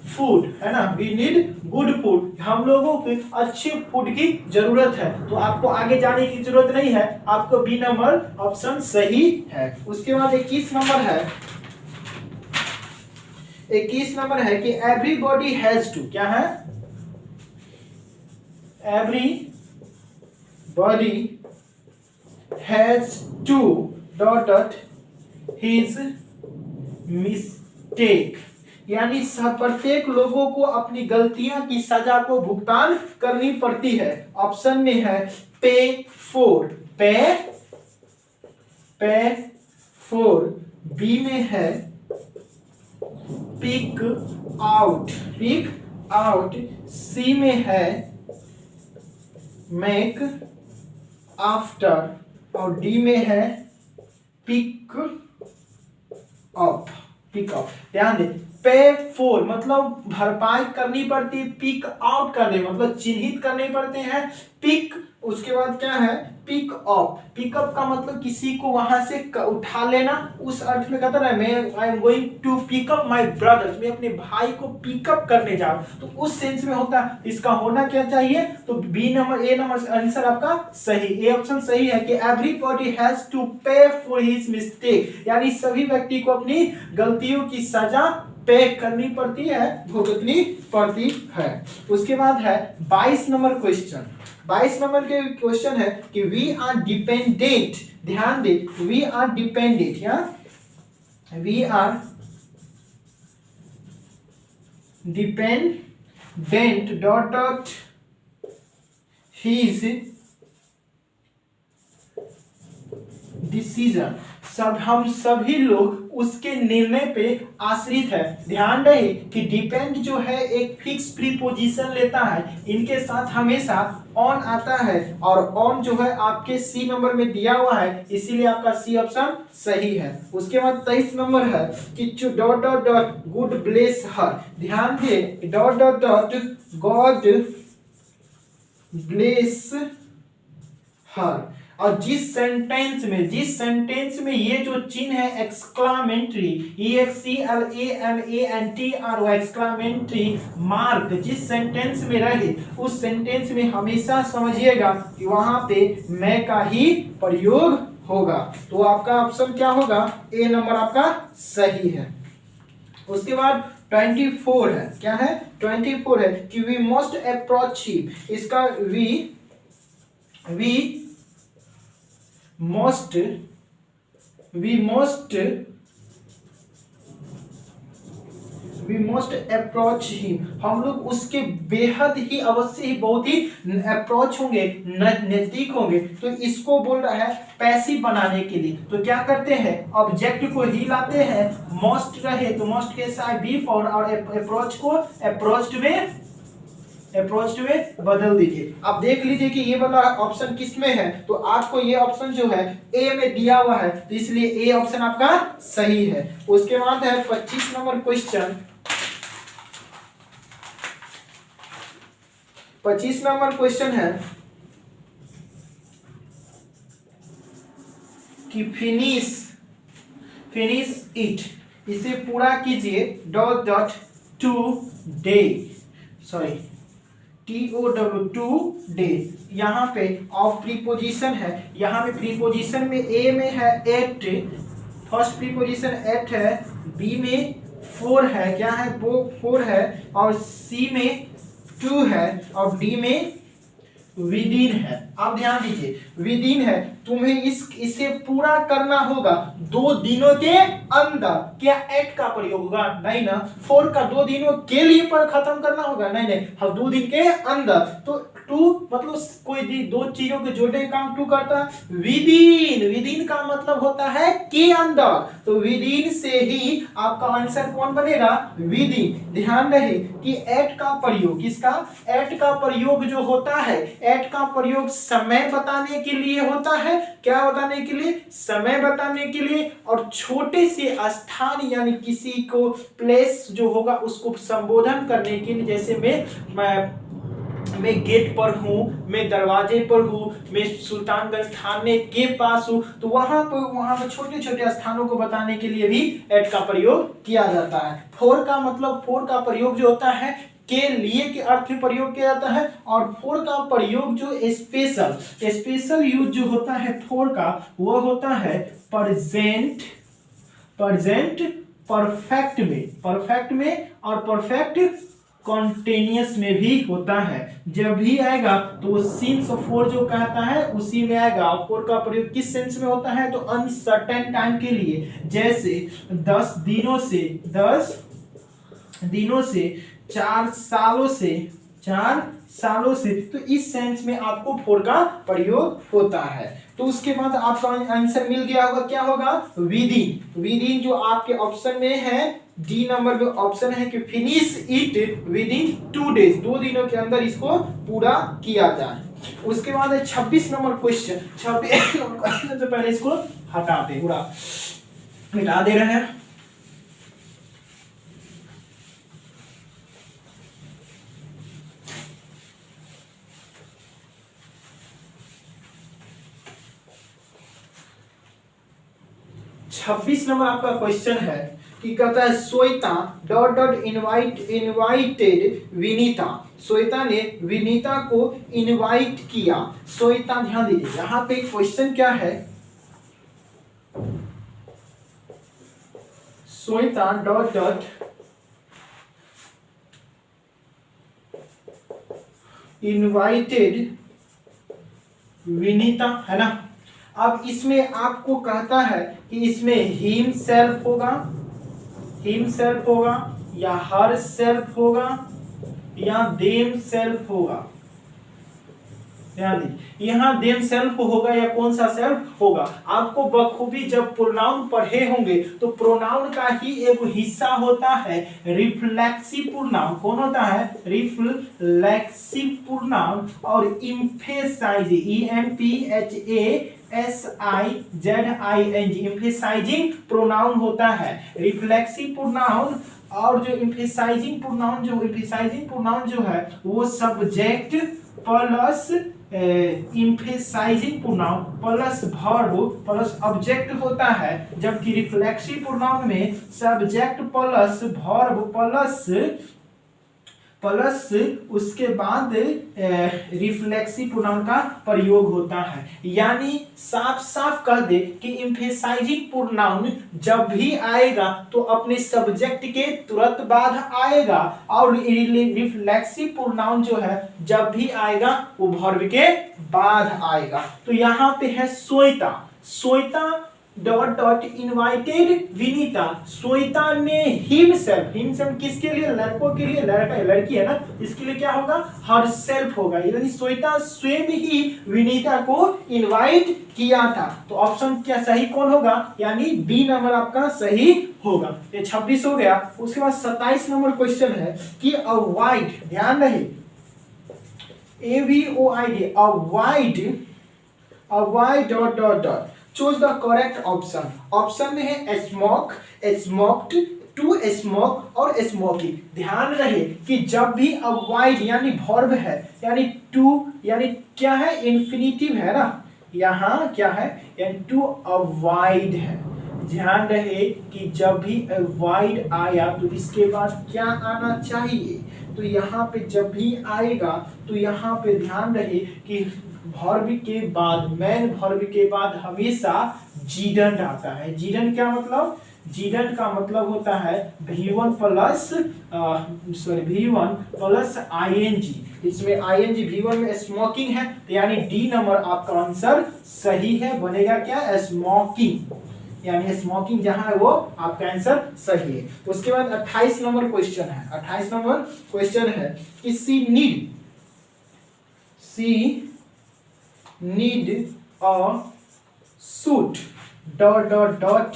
फूड, है ना, वी नीड गुड फूड, हम लोगों को अच्छे फूड की जरूरत है। तो आपको आगे जाने की जरूरत नहीं है, आपको बी नंबर ऑप्शन सही है। उसके बाद 21 नंबर है कि एवरीबॉडी हैज टू, क्या है everybody has to his mistake, यानी प्रत्येक लोगों को अपनी गलतियों की सजा को भुगतान करनी पड़ती है। ऑप्शन में है पे पे फोर, बी में है पिक आउट, पिक आउट, सी में है मेक आफ्टर और डी में है पिक अप, पिक अप। ध्यान दे, पे फोर मतलब भरपाई करनी पड़ती है, पिक आउट करने मतलब चिन्हित करने पड़ते हैं, पिक उसके बाद क्या है पिक अप, पिकअप का मतलब किसी को वहां से उठा लेना, उस अर्थ में कहता है मैं I am going to pick up my brothers, मैं अपने भाई को पिकअप करने जा रहा हूं, तो उस सेंस में होता है। इसका होना क्या चाहिए, तो B number A number answer आपका सही, ए ऑप्शन सही है कि everybody has to pay for his mistake, यानी सभी व्यक्ति को अपनी गलतियों की सजा पे करनी पड़ती है, भुगतनी पड़ती है। उसके बाद है 22 नंबर क्वेश्चन, 22 नंबर के क्वेश्चन है कि वी आर डिपेंडेंट, ध्यान दे वी आर डिपेंडेंट, या we are dependent dot dot his decision, सब हम सभी लोग उसके निर्णय पे आश्रित है। ध्यान रहे कि डिपेंड जो है एक फिक्स प्रीपोजिशन लेता है, इनके साथ हमेशा ऑन आता है और ऑन जो है आपके सी नंबर में दिया हुआ है, इसीलिए आपका सी ऑप्शन सही है। उसके बाद 23 नंबर है कि dot dot dot God bless her, ध्यान दे dot dot dot God bless her, और जिस सेंटेंस में ये जो चिन्ह है एक्सक्लामेटरी, EXCLAMANTR एक्सक्लामेटरी मार्क जिस सेंटेंस में रहे, उस सेंटेंस में हमेशा समझिएगा कि वहां पे मैं का ही प्रयोग होगा, तो आपका ऑप्शन क्या होगा, ए नंबर आपका सही है। उसके बाद 24 है, क्या है 24 है कि वी मस्ट अप्रोच हिम, इसका वी must approach him, हम लोग उसके बेहद ही अवश्य ही बहुत ही अप्रोच होंगे, नजदीक होंगे, तो इसको बोल रहा है पैसिव बनाने के लिए, तो क्या करते हैं ऑब्जेक्ट को ही लाते हैं, मस्ट रहे तो मस्ट के साथ बी फॉर और अप्रोच को अप्रोच में बदल दीजिए। आप देख लीजिए कि ये वाला ऑप्शन किस में है, तो आपको ये ऑप्शन जो है ए में दिया हुआ है, तो इसलिए ए ऑप्शन आपका सही है। उसके बाद है 25 नंबर क्वेश्चन, 25 नंबर क्वेश्चन है कि फिनिश इट, इसे पूरा कीजिए dot dot to day, sorry today, यहाँ पे ऑफ प्रीपोजिशन है, यहाँ पे प्रीपोजिशन में ए में है एट, फर्स्ट प्रीपोजिशन एट है, बी में 4 है, क्या है वो 4 है, और सी में 2 है, और डी में विदिन है। आप ध्यान दीजिए विदिन है, तुम्हें इसे पूरा करना होगा 2 दिनों के अंदर, क्या एट का प्रयोग होगा, नहीं ना, 4 का 2 दिनों के लिए पर खत्म करना होगा, नहीं, हम 2 दिन के अंदर, तो टू मतलब कोई 2 चीजों के जोड़ने का काम टू करता है, विदिन का मतलब होता है के अंदर, तो विदिन से ही आपका आंसर कौन बनेगा, विदिन। ध्यान रहे कि एट का प्रयोग, किसका, एट का प्रयोग जो होता है, एट का प्रयोग समय बताने के लिए होता है, क्या बताने के लिए, समय बताने के लिए, और छोटे से स्थान यानी किसी को प्लेस जो होगा उसको संबोधन करने के लिए, जैसे मैं गेट पर हूँ, मैं दरवाजे पर हूँ, मैं सुल्तानगंज थाने के पास हूँ, तो वहां पर छोटे छोटे स्थानों को बताने के लिए भी एट का प्रयोग किया जाता है। 4 का मतलब 4 का प्रयोग जो होता है के लिए के अर्थ में प्रयोग किया जाता है, और 4 का प्रयोग जो स्पेशल यूज जो होता है 4 का, वो होता है प्रेजेंट परफेक्ट में और परफेक्ट कॉन्टिन्यूअस में भी होता है। जब भी आएगा तो वो सिंस 4 जो कहता है उसी में आएगा। 4 का प्रयोग किस सेंस में होता है, तो अनसर्टेन टाइम के लिए, जैसे 10 दिनों से 4 सालों से 4 सालों से, तो इस सेंस में आपको फॉर का प्रयोग होता है। तो उसके बाद आपका आंसर मिल गया होगा, क्या होगा, विदिन। विदिन जो आपके ऑप्शन में है, डी नंबर में ऑप्शन है कि फिनिश इट विदिन 2 डेज, 2 दिनों के अंदर इसको पूरा किया जाए। उसके बाद है 26 नंबर क्वेश्चन। 26 नंबर क्वेश्चन से पहले इसको हटाते, पूरा मिटा दे रहे हैं। छब्बीस नंबर आपका क्वेश्चन है कि कहता है Shweta dot dot invited Vinita. Shweta ने विनीता को इनवाइट किया। श्वेता, ध्यान दीजिए यहाँ पे क्वेश्चन क्या है, Shweta dot dot invited Vinita, है ना। अब इसमें आपको कहता है कि इसमें हिम सेल्फ होगा, हिम सेल्फ होगा या हर सेल्फ होगा या देम सेल्फ होगा। ध्यान दीजिए यहाँ देम सेल्फ होगा या कौन सा सेल्फ होगा। आपको बखूबी जब प्रोनाउन पढ़े होंगे तो प्रोनाउन का ही एक हिस्सा होता है रिफ्लेक्सिव प्रोनाउन। कौन होता है, रिफ्लेक्सिव प्रोनाउन और एम्फेसाइजिंग, EMPHASIZING एम्फेसाइजिंग प्रोनाउन होता है। रिफ्लेक्सिव प्रोनाउन और जो एम्फेसाइजिंग प्रोनाउन जो है वो subject plus emphasizing pronoun plus verb plus object होता है, जबकि रिफ्लेक्सिव प्रोनाउन में सब्जेक्ट प्लस वर्ब प्लस उसके बाद रिफ्लेक्सिव प्रोनाउन का प्रयोग होता है। यानी साफ साफ कह दे कि एम्फेसाइजिंग प्रोनाउन जब भी आएगा तो अपने सब्जेक्ट के तुरंत बाद आएगा, और रिफ्लेक्सिव प्रोनाउन जो है जब भी आएगा वो वर्ब के बाद आएगा। तो यहाँ पे है Shweta, Shweta dot dot invited Vinita. Shweta ने हिमसेल्फ, हिमसेल्फ किसके लिए, लड़कों के लिए, लड़का लड़की है ना, इसके लिए क्या होगा, हर सेल्फ होगा। यानी श्वेता स्वयं ही विनीता को इनवाइट किया था। तो ऑप्शन क्या सही कौन होगा, यानी बी नंबर आपका सही होगा। ये 26 हो गया। उसके बाद 27 नंबर क्वेश्चन है कि अवॉइड, ध्यान रहे AVOID, avoid dot dot dot, choose the correct option. Option में है स्मोक, स्मोक्ड, टू स्मोक और स्मोकिंग। ध्यान रहे कि जब भी अवॉइड यानी वर्ब है, यानी टू यानी क्या है, इन्फिनिटिव है ना, यहाँ क्या है, यानी टू अवॉइड है। ध्यान रहे कि जब भी अवॉइड आया तो इसके बाद क्या आना चाहिए, तो यहाँ पे जब भी आएगा तो यहाँ पे ध्यान रहे कि वर्ब के बाद, मेन वर्ब के बाद हमेशा जीडंट आता है। जीडंट क्या मतलब, जीडंट का मतलब होता है V1 प्लस ING। इसमें ING V1 में स्मोकिंग है, तो यानी डी नंबर आपका आंसर सही है। बनेगा क्या, स्मोकिंग, यानी स्मोकिंग जहां है वो आपका आंसर सही है। उसके बाद 28 नंबर क्वेश्चन है। 28 नंबर क्वेश्चन है कि she need a suit dot dot dot,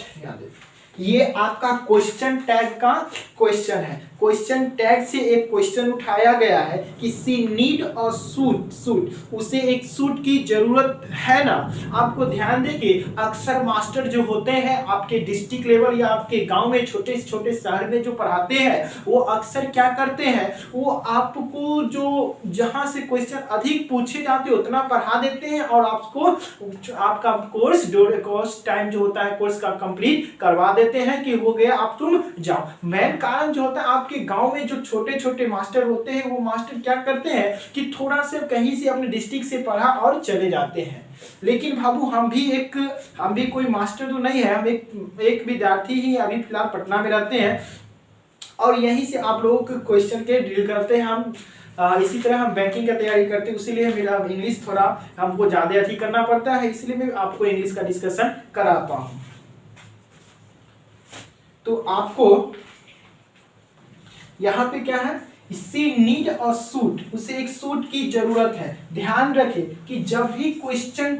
ये आपका क्वेश्चन टैग का क्वेश्चन है। क्वेश्चन टैग से एक क्वेश्चन उठाया गया है कि सी नीड अ सूट, उसे एक सूट की जरूरत है ना। आपको ध्यान दें कि अक्सर मास्टर जो होते हैं आपके डिस्ट्रिक्ट लेवल या आपके गांव में छोटे छोटे शहर में जो पढ़ाते हैं, वो अक्सर क्या करते हैं, वो आपको जो जहां से क्वेश्चन अधिक पूछे जाते हैं उतना पढ़ा देते हैं और आपको आपका कोर्स टाइम जो होता है कोर्स का कंप्लीट करवा देते हैं कि हो गया अब तुम जाओ। मेन कारण जो होता है आपके गांव में जो छोटे छोटे मास्टर होते हैं, वो मास्टर क्या करते हैं कि थोड़ा से कहीं से अपने डिस्ट्रिक्ट से पढ़ा और चले जाते हैं। लेकिन बाबू हम भी कोई मास्टर तो नहीं है, हम एक विद्यार्थी ही अभी फिलहाल पटना में रहते हैं और यहीं से आप लोगों के क्वेश्चन के ड्रिल करते हैं। हम इसी तरह हम बैंकिंग का तैयारी करते हैं, इसीलिए मेरा इंग्लिश थोड़ा हमको ज़्यादा अच्छी करना पड़ता है, इसलिए मैं आपको इंग्लिश का डिस्कशन कराता हूँ। तो आपको यहाँ पे क्या है, सी नीड अ सूट, उसे एक सूट की जरूरत है। ध्यान रखें कि जब भी क्वेश्चन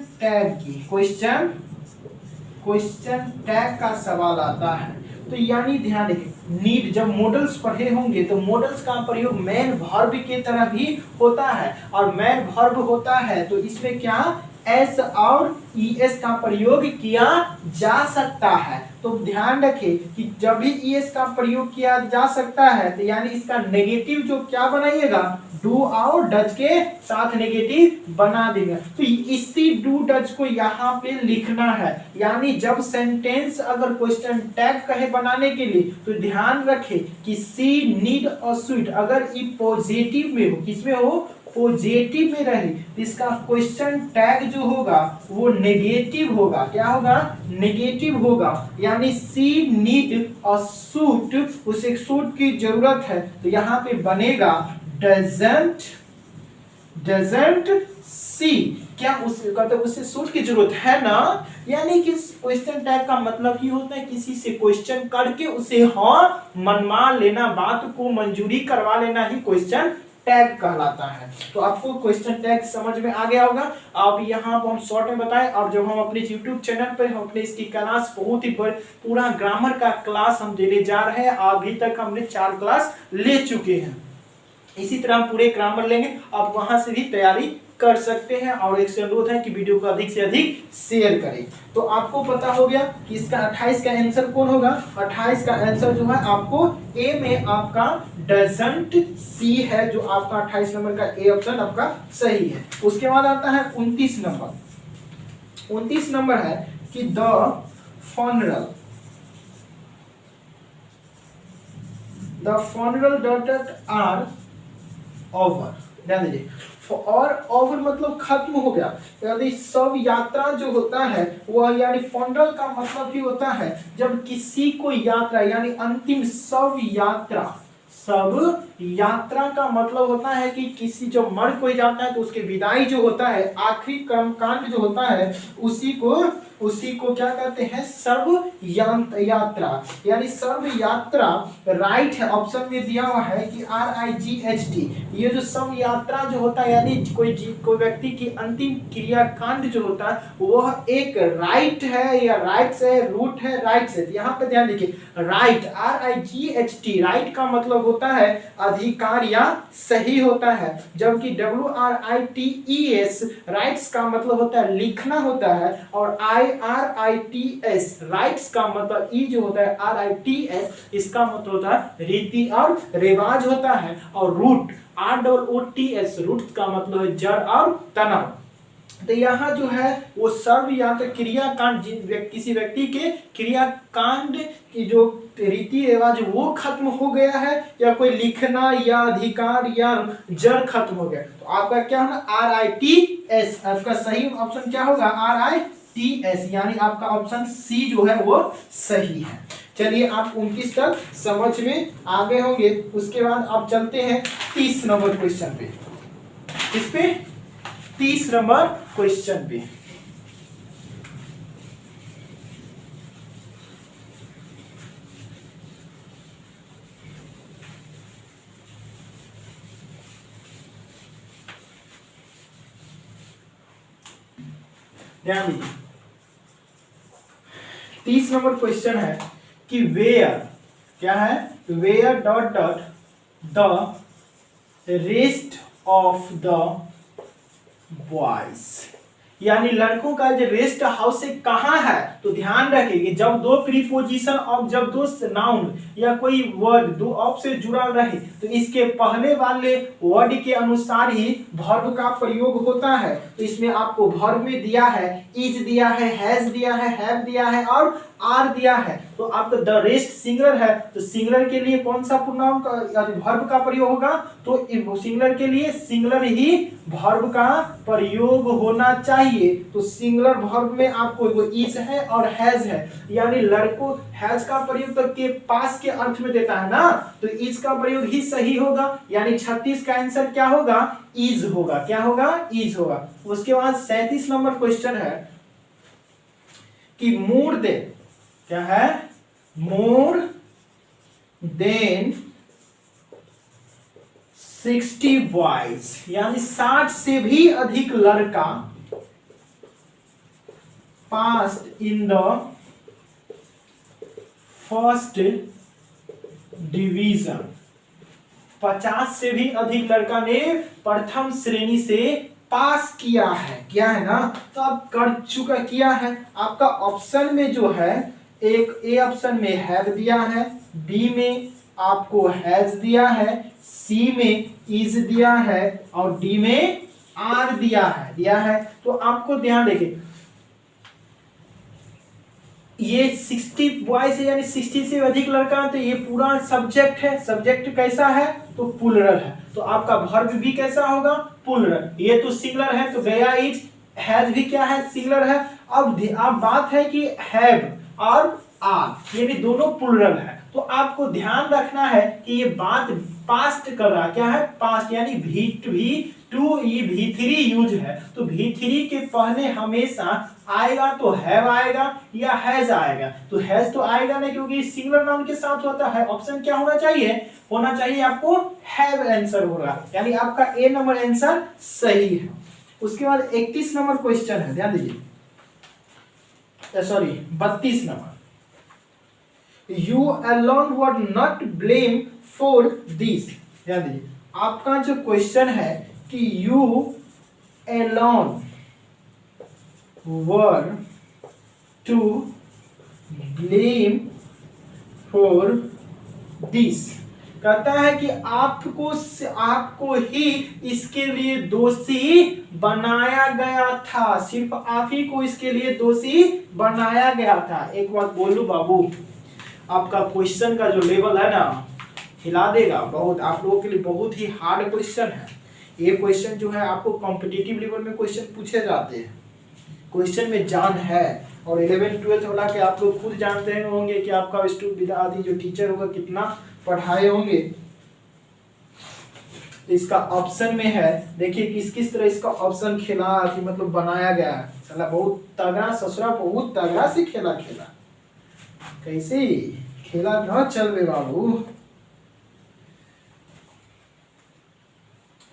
टैग का सवाल आता है तो यानी ध्यान रखें, नीड जब मॉडल्स पढ़े होंगे तो मॉडल्स का प्रयोग मैन वर्ब के तरह भी होता है, और मैन वर्ब होता है तो इसमें क्या एस और ईएस का प्रयोग किया जा सकता है। तो ध्यान रखें कि जब भी ईएस का प्रयोग किया जा सकता है तो यानी इसका नेगेटिव जो क्या बनाइएगा, डू और डज के साथ नेगेटिव बना देंगे। तो इसी डू डज को यहाँ पे लिखना है, यानी जब सेंटेंस अगर क्वेश्चन टैग कहे बनाने के लिए तो ध्यान रखें कि सी नीड अ स्वीट अगर ये पॉजिटिव में हो, किसमें हो, पॉजिटिव में रहे, इसका क्वेश्चन टैग जो होगा वो नेगेटिव होगा। क्या होगा, नेगेटिव होगा। यानी सी नीड अ सूट, उसे सूट की जरूरत है तो यहाँ पे बनेगा डजंट सी, क्या उसे मतलब उसे सूट की जरूरत है ना। यानी कि क्वेश्चन टैग का मतलब ही होता है किसी से क्वेश्चन करके उसे हाँ मनमान लेना, बात को मंजूरी करवा लेना ही क्वेश्चन टैग कहलाता है। तो आपको क्वेश्चन टैग समझ में आ गया होगा। अब यहाँ पर हम शॉर्ट में बताएं, और जब हम अपने YouTube चैनल पर हम अपने इसकी क्लास बहुत ही पूरा ग्रामर का क्लास हम देने जा रहे हैं। अभी तक हमने 4 क्लास ले चुके हैं, इसी तरह हम पूरे ग्रामर लेंगे, आप वहां से भी तैयारी कर सकते हैं। और एक से अनुरोध है कि वीडियो को अधिक से अधिक शेयर करें। तो आपको पता हो गया कि इसका 28 का आंसर कौन होगा। 28 का आंसर जो है आपको ए में आपका डजंट सी है, जो आपका 28 नंबर का ए ऑप्शन आपका सही है। उसके बाद आता है 29 नंबर। 29 नंबर है कि the funeral dot are over, ध्यान दीजिए, और ओवर मतलब खत्म हो गया। यानी शव यात्रा जो होता है वह, यानी फनरल का मतलब भी होता है जब किसी को यात्रा, यानी अंतिम शव यात्रा। शव यात्रा का मतलब होता है कि किसी जो मर कोई जाता है तो उसके विदाई जो होता है, आखिरी कर्मकांड जो होता है उसी को क्या कहते हैं, सर्व यात्रा। यानी सर्व यात्रा राइट है, ऑप्शन में दिया हुआ है कि RIGHT। ये जो सर्व यात्रा जो होता है यानी कोई व्यक्ति की अंतिम क्रियाकांड जो होता है वह एक राइट है, या राइट्स है, रूट है, राइट्स है। यहाँ पे ध्यान देखिए, राइट RIGHT, राइट का मतलब होता है अधिकार या सही होता है, जबकि WRITES राइट्स का मतलब होता है लिखना होता है, और IRITS राइट्स का मतलब ई जो होता है RITS इसका मतलब होता है रीति और रिवाज होता है, और रूट ROOTS रूट का मतलब है जड़ और तनाव। तो यहाँ जो है वो सर्व या तो क्रियाकांड, किसी व्यक्ति के क्रियाकांड की जो रीति रिवाज वो खत्म हो गया है, या कोई लिखना या अधिकार या जड़ खत्म हो गया, तो आपका क्या होगा RITS। आपका सही ऑप्शन क्या होगा RITS, यानी आपका ऑप्शन सी जो है वो सही है। चलिए आप 29 तक समझ में आ गए होंगे। उसके बाद आप चलते हैं 30 नंबर क्वेश्चन पे। इस पे 30 नंबर क्वेश्चन पे ध्यान दीजिए। 30 नंबर क्वेश्चन है कि वेयर, क्या है, where dot dot the rest of the boys, यानी लड़कों का जो रेस्ट हाउस कहाँ है। तो ध्यान रखें कि जब दो प्रीपोजिशन ऑफ, जब दो नाउन या कोई वर्ड दो ऑफ से जुड़ा रहे तो इसके पहले वाले वर्ड के अनुसार ही वर्ब का प्रयोग होता है। तो इसमें आपको वर्ब में दिया है इज दिया है, हैज दिया है, हैव दिया है और आर दिया है। तो आपका द रेस्ट सिंगुलर है, तो सिंगुलर के लिए कौन सा प्रोनाउन का वर्ब का प्रयोग होगा, तो सिंगुलर के लिए सिंगुलर ही वर्ब का प्रयोग होना चाहिए। तो सिंगुलर वर्ब में आपको वो इज है और हैज है, यानी लड़कों हैज का प्रयोग तो के पास के अर्थ में देता है ना, तो इज का प्रयोग ही सही होगा, यानी 36 का आंसर क्या होगा, इज होगा। क्या होगा, इज होगा। उसके बाद 37 नंबर क्वेश्चन है कि मोर देन, क्या है, मोर देन 60 बॉयज, यानी 60 से भी अधिक लड़का passed in the first division. 50 से भी अधिक लड़का ने प्रथम श्रेणी से पास किया है ना। तो आप कर चुका किया है। आपका ऑप्शन में जो है, एक ए ऑप्शन में हैव दिया है, बी में आपको हैज दिया है, सी में इज दिया है और डी में आर दिया है। तो आपको ध्यान देंगे, ये 60 बॉयज है यानी 60 से अधिक लड़का, तो ये पूरा सब्जेक्ट है। सब्जेक्ट कैसा है? तो प्लूरल है। तो आपका वर्ब भी कैसा होगा? प्लूरल। ये तो सिंगुलर है, तो गया, इज, हैज भी क्या है? सिंगुलर है। अब बात है कि हैव और आर, ये भी दोनों प्लूरल है। तो आपको ध्यान रखना है कि ये बात पास्ट कर रहा है। क्या है? पास्ट, यानी V3 यूज है। तो V3 के पहले हमेशा आएगा तो हैव आएगा या हैज आएगा। तो हैज तो आएगा नहीं, क्योंकि सिंगुलर नाउन के साथ होता है। ऑप्शन क्या होना चाहिए? होना चाहिए आपको हैव आंसर होगा, यानी आपका ए नंबर आंसर सही है। उसके बाद 31 नंबर क्वेश्चन है, ध्यान दीजिए, sorry 32 number. You alone were not blamed for this। ध्यान दीजिए, आपका जो क्वेश्चन है कि you alone were to blame for this, कहता है कि आपको ही इसके लिए दोषी बनाया गया था। सिर्फ आप ही को इसके लिए दोषी बनाया गया था। एक बात बोलूं बाबू, आपका क्वेश्चन का जो लेवल है ना, हिला देगा बहुत। आप लोगों के लिए बहुत ही हार्ड क्वेश्चन है ये क्वेश्चन। जो है आपको कॉम्पिटिटिव लेवल में क्वेश्चन पूछे जाते हैं। क्वेश्चन में जान है। और 11-12 वाला के आप लोग खुद जानते होंगे कि आपका स्टूडेंट आदि जो टीचर होगा कितना पढ़ाए होंगे। इसका ऑप्शन में है, देखिए किस तरह इसका ऑप्शन खेला कि मतलब बनाया गया है। साला बहुत तगड़ा, ससुरा बहुत तगड़ा से खेला। कैसे खेला न चल बे बाबू।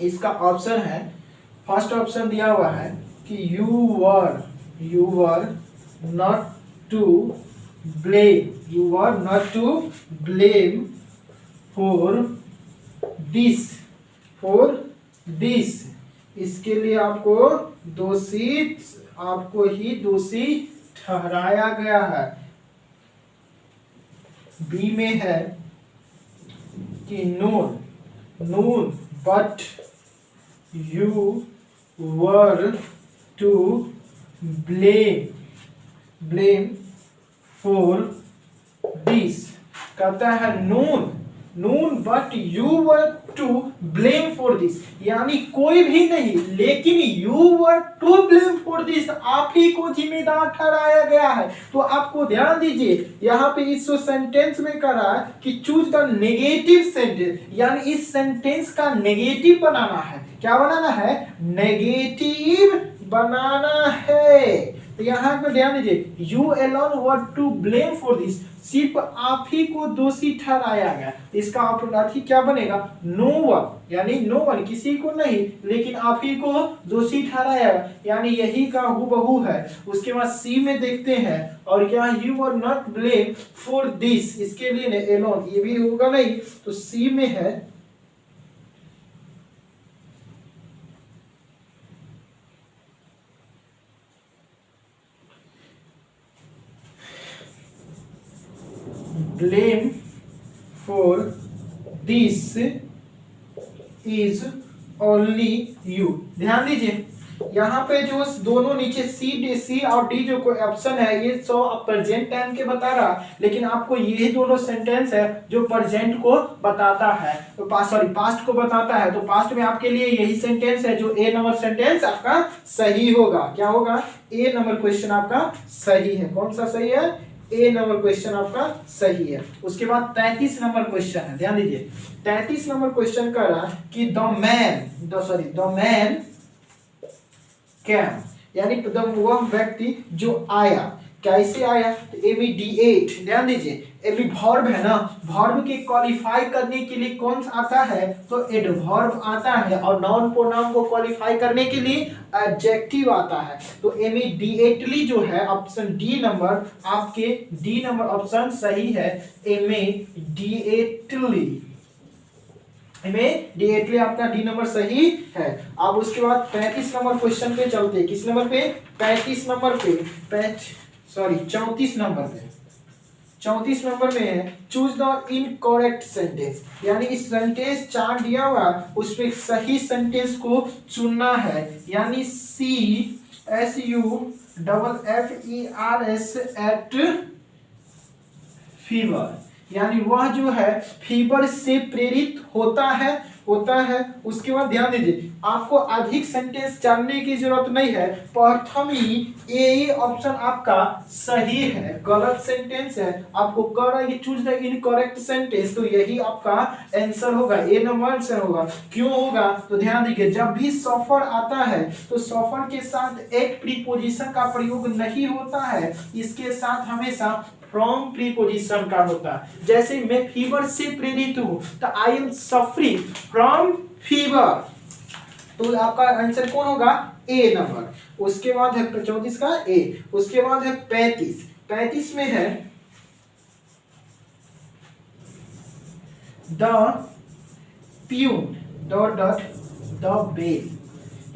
इसका ऑप्शन है, फर्स्ट ऑप्शन दिया हुआ है कि you were not to blame for this. इसके लिए आपको ही दोषी ठहराया गया है। बी में है कि none but you were to blame for this. कहता है none but you were to blame for this, यानी कोई भी नहीं लेकिन you were to blame for this, आप ही को जिम्मेदार ठहराया गया है। तो आपको ध्यान दीजिए, यहाँ पे इस सेंटेंस में कह रहा है कि चूज द नेगेटिव सेंटेंस, यानी इस सेंटेंस का नेगेटिव बनाना है। क्या बनाना है? नेगेटिव बनाना है। तो यहाँ पे ध्यान दीजिए, you alone were to blame for this, सिर्फ आप ही को दोषी ठहराया गया। इसका अर्थ क्या बनेगा? नो वन, यानी नो वन किसी को नहीं लेकिन आप ही को दोषी ठहराया, यानी यही का हूबहू है। उसके बाद सी में देखते हैं, और क्या you were not blame for this, इसके लिए अलोन, ये भी होगा नहीं। तो सी में है blame for this is only you। ध्यान दीजिए, यहाँ पे जो दोनों नीचे सी और डी जो कोई ऑप्शन है, ये सो प्रेजेंट टाइम के बता रहा, लेकिन आपको ये दोनों सेंटेंस है जो प्रेजेंट को बताता है, तो पास्ट को बताता है। तो पास्ट में आपके लिए यही सेंटेंस है, जो ए नंबर सेंटेंस आपका सही होगा। क्या होगा? ए नंबर क्वेश्चन आपका सही है। कौन सा सही है? ए नंबर क्वेश्चन आपका सही है। उसके बाद 33 नंबर क्वेश्चन है, ध्यान दीजिए। 33 नंबर क्वेश्चन कर रहा है कि द मैन कैम, यानी वह व्यक्ति जो आया। कैसे आया? तो इमीडिएट, ध्यान दीजिए एबी वर्ब है ना, वर्ब के क्वालिफाई करने के लिए कौन सा आता है? तो एडवर्ब आता है, और नाउन प्रोनाउन को क्वालिफाई करने के लिए एडजेक्टिव आता है। तो इमीडिएटली जो है ऑप्शन डी नंबर, आपके डी नंबर ऑप्शन सही है। इमीडिएटली, इमीडिएटली आपका डी नंबर सही है। अब उसके बाद 35 नंबर क्वेश्चन पे चलते हैं। किस नंबर पे? 35 नंबर पे, 34 नंबर पे। 34 नंबर में है चूज द इनकरेक्ट सेंटेंस, यानी इस सेंटेंस चार्ट दिया हुआ उसमें सही सेंटेंस को चुनना है। यानी CSUFFERS एट फीवर, यानी वह जो है फीवर से प्रेरित होता है। उसके बाद ध्यान दीजिए, आपको अधिक सेंटेंस जानने की जरूरत नहीं है, प्रथम ही ए ऑप्शन आपका सही है। गलत सेंटेंस है, आपको कह रहा है कि चूज द इनकरेक्ट सेंटेंस, तो यही आपका आंसर होगा, ए नंबर आंसर होगा। क्यों होगा? तो ध्यान दीजिए, जब भी सफर आता है तो सफर के साथ एक प्रीपोजिशन का प्रयोग नहीं होता है, इसके साथ हमेशा फ्रॉम प्रीपोजिशन का होता है। जैसे मैं फीवर से प्रेरित हूं, तो I am suffering from fever, तो आपका आंसर कौन होगा? ए नंबर। उसके बाद है 34 का ए। उसके बाद है 35 में है द प्यून द बेल,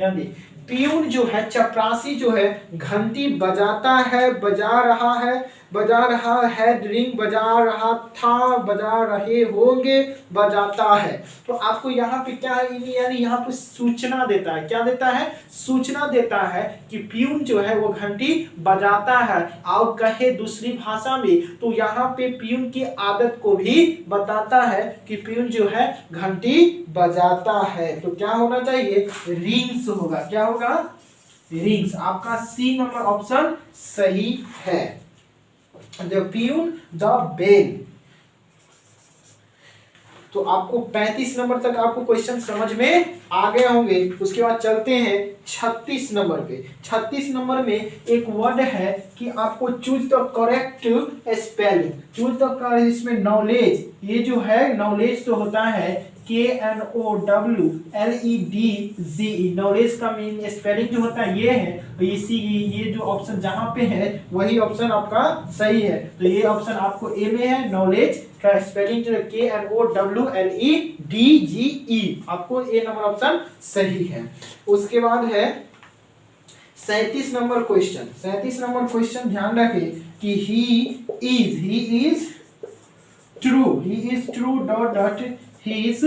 यानी प्यून जो है, चपरासी जो है, घंटी बजाता है, बजा रहा है, रिंग बजा रहा था, बजा रहे होंगे, बजाता है। तो आपको यहाँ पे क्या है, यानी यहाँ पे सूचना देता है। क्या देता है? सूचना देता है कि प्यून जो है वो घंटी बजाता है। और कहे दूसरी भाषा में तो यहाँ पे प्यून की आदत को भी बताता है कि प्यून जो है घंटी बजाता है। तो क्या होना चाहिए? रिंग्स होगा। क्या होगा? रिंग्स। आपका सी नंबर ऑप्शन सही है। The peon the bell. तो आपको 35 नंबर तक आपको क्वेश्चन समझ में आ गए होंगे। उसके बाद चलते हैं 36 नंबर पे। 36 नंबर में एक वर्ड है कि आपको choose the correct spelling. Choose the, इसमें नॉलेज, ये जो है नॉलेज तो होता है KNOWLEDGE, नॉलेज का मीन स्पेलिंग जो होता है ये है। तो इसी ये जो ऑप्शन जहां पे है वही ऑप्शन आपका सही है। तो ये ऑप्शन आपको ए में है, नॉलेज का स्पेलिंग जो KNOWLEDGE, आपको ए नंबर ऑप्शन सही है। उसके बाद है 37 नंबर क्वेश्चन। 37 नंबर क्वेश्चन ध्यान रखें कि he is true dot his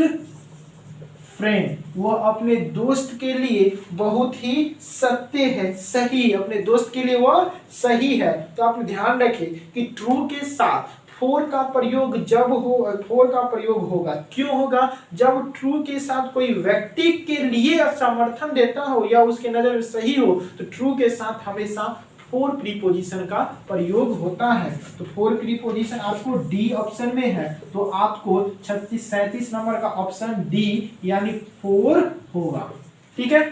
friend, वो अपने दोस्त के लिए बहुत ही सत्य है, सही, अपने दोस्त के लिए वो सही है। तो आप ध्यान रखें कि ट्रू के साथ फोर का प्रयोग होगा। क्यों होगा? जब ट्रू के साथ कोई व्यक्ति के लिए समर्थन देता हो या उसके नजर में सही हो, तो ट्रू के साथ हमेशा फोर प्रीपोजिशन का प्रयोग होता है। तो फोर प्रीपोजिशन आपको डी ऑप्शन में है, तो आपको 37 नंबर का ऑप्शन डी यानी 4 होगा। ठीक है।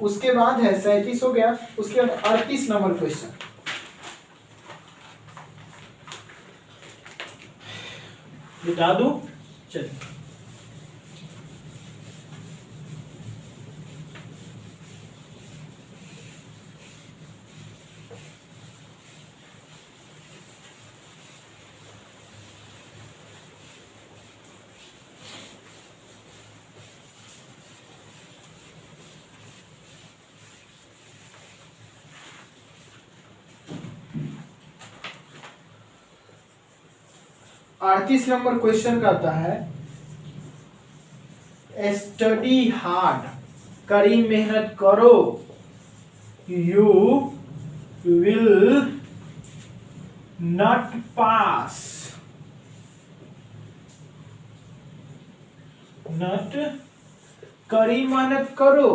उसके बाद है 37 हो गया। उसके बाद 38 नंबर क्वेश्चन। बता दूं? चलिए, अड़तीस नंबर क्वेश्चन करता है स्टडी हार्ड, कड़ी मेहनत करो, यू विल नॉट पास, कड़ी मेहनत करो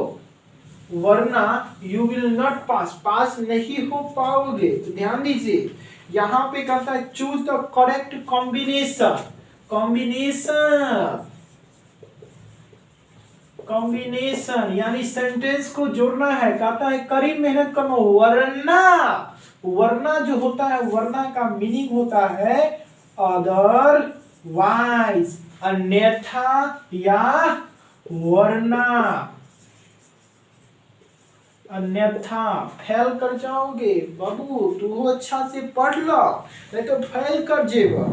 वरना यू विल नॉट पास नहीं हो पाओगे। तो ध्यान दीजिए, यहां पे कहता है चूज द करेक्ट कॉम्बिनेशन यानी सेंटेंस को जोड़ना है। कहता है कड़ी मेहनत करो वरना वरना जो होता है, वरना का मीनिंग होता है अदरवाइज, अन्यथा या वरना। अन्यथा फेल कर जाओगे बाबू, तू अच्छा से पढ़ लो नहीं तो फेल कर जेगा।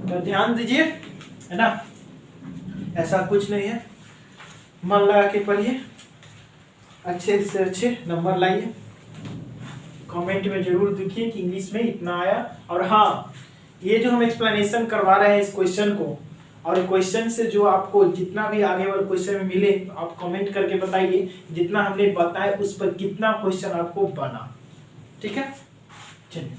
तो ध्यान दीजिए, है ना, ऐसा कुछ नहीं है, मन लगा के पढ़िए, अच्छे से अच्छे नंबर लाइए। कमेंट में जरूर लिखिए कि इंग्लिश में इतना आया। और हाँ, ये जो हम एक्सप्लेनेशन करवा रहे हैं इस क्वेश्चन को, और क्वेश्चन से जो आपको जितना भी आगे वाले क्वेश्चन में मिले, आप कमेंट करके बताइए जितना हमने बताया उस पर कितना क्वेश्चन आपको बना। ठीक है, चलिए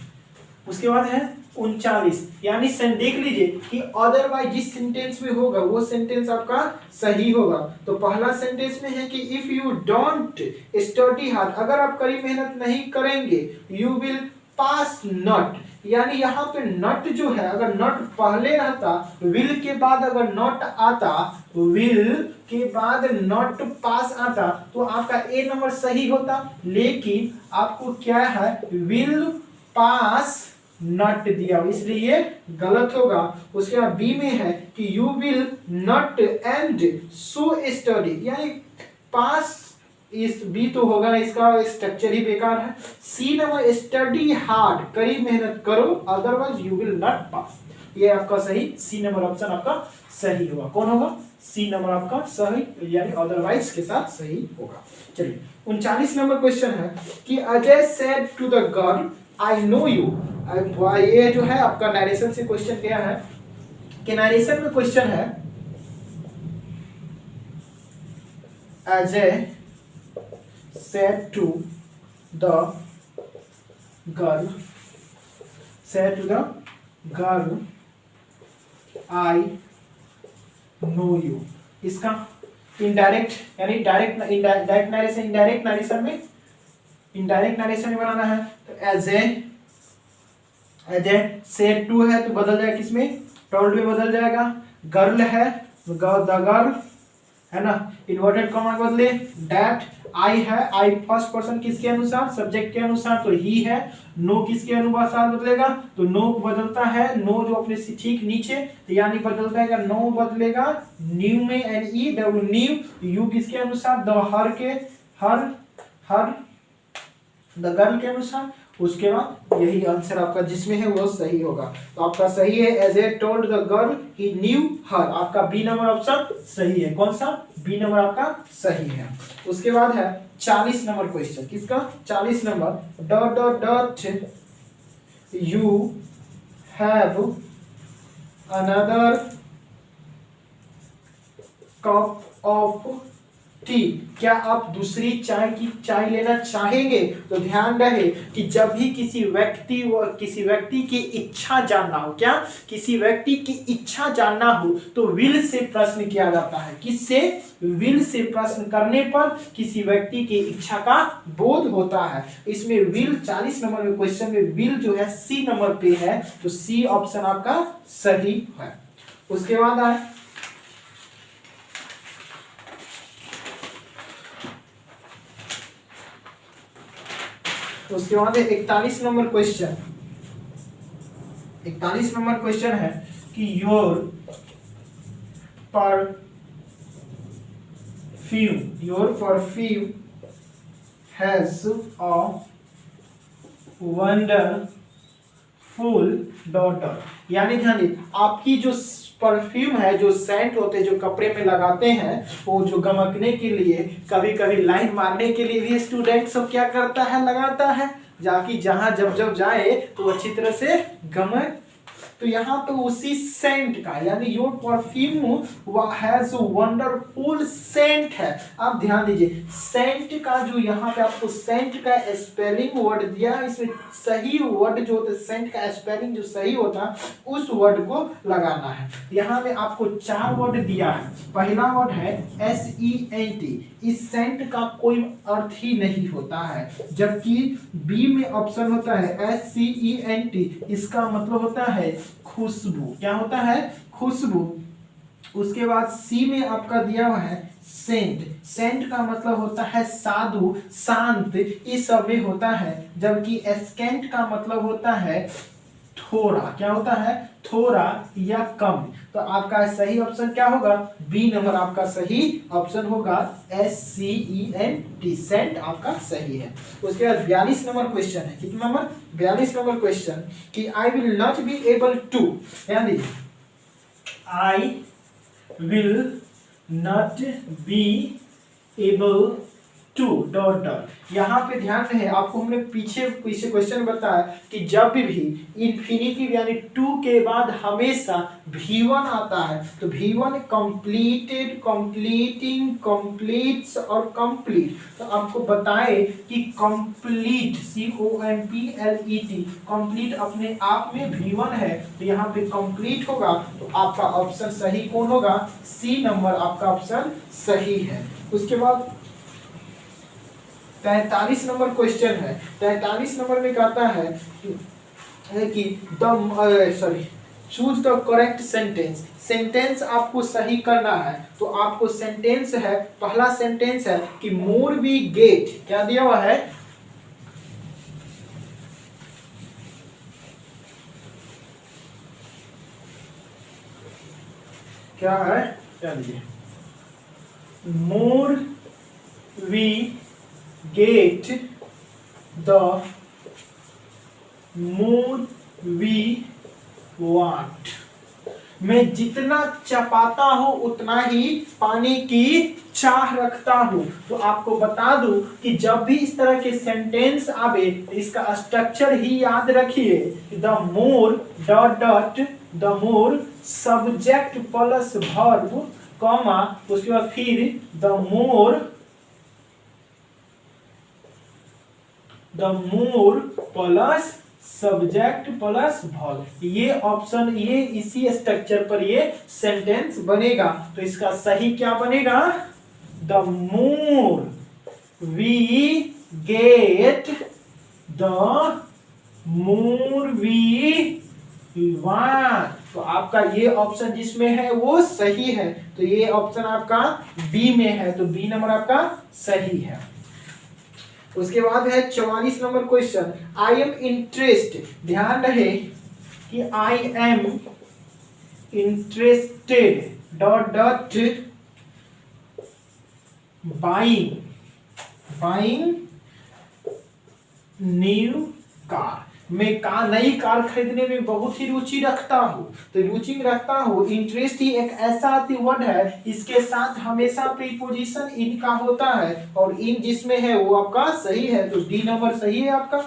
उसके बाद है 39, यानी देख लीजिए कि अदरवाइज जिस सेंटेंस में होगा वो सेंटेंस आपका सही होगा। तो पहला सेंटेंस में है कि if you don't study hard, अगर आप कड़ी मेहनत नहीं करेंगे, यू विल पास नॉट, यानी यहाँ पे नॉट जो है, अगर नॉट पहले रहता, विल के बाद अगर नॉट आता, विल के बाद नॉट पास आता, तो आपका ए नंबर सही होता। लेकिन आपको क्या है, विल पास नॉट दिया, इसलिए गलत होगा। उसके बाद बी में है कि you will not and so study, यानी पास इस बी तो होगा, इसका स्ट्रक्चर ही बेकार है। सी नंबर स्टडी हार्ड, कड़ी मेहनत करो, otherwise you will not pass, ये आपका सही, सी नंबर ऑप्शन आपका सही होगा। कौन होगा, सी नंबर आपका सही, यानी अदरवाइज के साथ सही होगा। चलिए 39 नंबर क्वेश्चन है कि Ajay said to the girl I know you. ये जो है आपका नरेशन से क्वेश्चन क्या है कि नरेशन में क्वेश्चन है Ajay said to the girl, I know you। इसका इनडायरेक्ट यानी डायरेक्ट नरेशन, इनडायरेक्ट नरेशन में, इनडायरेक्ट नरेशन में बनाना है। तो एज ए सेड टू है तो बदल जाएगा किसमें, टोल्ड में बदल जाएगा। गर्ल है तो द गर्ल, है ना, इन्वर्टेड कॉमा बदले डैट। आई है, आई फर्स्ट पर्सन किसके अनुसार, सब्जेक्ट के अनुसार, तो ही है। नो किसके अनुसार बदलेगा, तो नो बदलता है, नो जो अपने ठीक नीचे, यानी बदलता है, नो बदलेगा न्यू में, N E W new. You किसके अनुसार, द हर के, हर द गर्ल के अनुसार। उसके बाद यही आंसर आपका जिसमें है वो सही होगा। तो आपका सही है as a told the girl he knew her, आपका बी नंबर ऑप्शन सही है। कौन सा, बी नंबर आपका सही है। उसके बाद है 40 नंबर क्वेश्चन, किसका, 40 number, dot dot dot U have another cup of T, क्या आप दूसरी चाय लेना चाहेंगे। तो ध्यान रहे कि जब भी किसी व्यक्ति की इच्छा जानना हो, क्या किसी व्यक्ति की इच्छा जानना हो, तो विल से प्रश्न किया जाता है। किससे, विल से प्रश्न करने पर किसी व्यक्ति की इच्छा का बोध होता है। इसमें विल 40 नंबर में क्वेश्चन में विल जो है सी नंबर पे है, तो सी ऑप्शन आपका सही है। उसके बाद आए उसके बाद 41 नंबर क्वेश्चन, 41 नंबर क्वेश्चन है कि your perfume has a wonderful daughter, यानी ध्यान दीजिए, आपकी जो परफ्यूम है, जो सेंट होते हैं जो कपड़े में लगाते हैं, वो जो गमकने के लिए, कभी कभी लाइन मारने के लिए भी स्टूडेंट सब क्या करता है, लगाता है, जाकि जहां जब जाए तो अच्छी तरह से गमक। तो यहाँ पे उसी सेंट का, यानी your perfume has wonderful scent है। आप ध्यान दीजिए, सेंट का जो यहाँ पे आपको सेंट का स्पेलिंग वर्ड दिया है, इसमें सही वर्ड जो होता है, सेंट का स्पेलिंग जो सही होता है उस वर्ड को लगाना है। यहाँ में आपको 4 वर्ड दिया है। पहला वर्ड है SENT, इस सेंट का कोई अर्थ ही नहीं होता है, जबकि बी में ऑप्शन होता है SCENT, इसका मतलब होता है खुशबू। क्या होता है, खुशबू। उसके बाद सी में आपका दिया हुआ है सेंट। सेंट का मतलब होता है साधु, शांत, इस सब में होता है। जबकि एस्केंट का मतलब होता है थोड़ा। क्या होता है? थोड़ा या कम। तो आपका सही ऑप्शन क्या होगा? बी नंबर आपका सही ऑप्शन होगा, SCENT, सेंट आपका सही है। उसके बाद 42 नंबर क्वेश्चन है। कितना नंबर? 42 नंबर क्वेश्चन कि I will not be able to, यानी I will not be able to dot dot. यहाँ पे ध्यान रहे, आपको हमने पीछे पीछे क्वेश्चन बताया कि जब भी इन्फिनिटिव यानी टू के बाद हमेशा V1 आता है तो V1 कंप्लीटेड, कंप्लीटिंग, कंप्लीट्स और कंप्लीट। तो आपको बताए कि कंप्लीट, COMPLET, कंप्लीट अपने आप में V1 है, तो यहाँ पे कंप्लीट होगा। तो आपका ऑप्शन सही कौन होगा? सी नंबर आपका ऑप्शन सही है। उसके बाद 43 नंबर क्वेश्चन है। 43 नंबर में कहता है कि choose the correct sentence. Sentence आपको सही करना है। तो आपको सेंटेंस है, पहला सेंटेंस है कि मोर वी गेट, क्या दिया हुआ है? क्या है? क्या दीजिए? More we get the more we want। मैं जितना चपाता हूं उतना ही पानी की चाह रखता हूं। तो आपको बता दूं कि जब भी इस तरह के सेंटेंस आवे, इसका स्ट्रक्चर ही याद रखिए। The more dot dot, the more subject plus verb, comma, उसके बाद फिर the more plus subject plus verb. ये ऑप्शन, ये इसी स्ट्रक्चर पर ये सेंटेंस बनेगा। तो इसका सही क्या बनेगा? The more we get, the more we want. तो आपका ये ऑप्शन जिसमें है वो सही है। तो ये ऑप्शन आपका बी में है। तो बी नंबर आपका सही है। उसके बाद है 44 number question, I am interested. ध्यान रहे कि I am interested dot dot buying new car. मैं नई कार खरीदने में बहुत ही रुचि रखता हूँ। तो रुचि रखता हूँ, इंटरेस्ट ही एक ऐसा वर्ड है, इसके साथ हमेशा प्रीपोजिशन इन का होता है और इन जिसमें है वो आपका सही है। तो डी नंबर सही है आपका।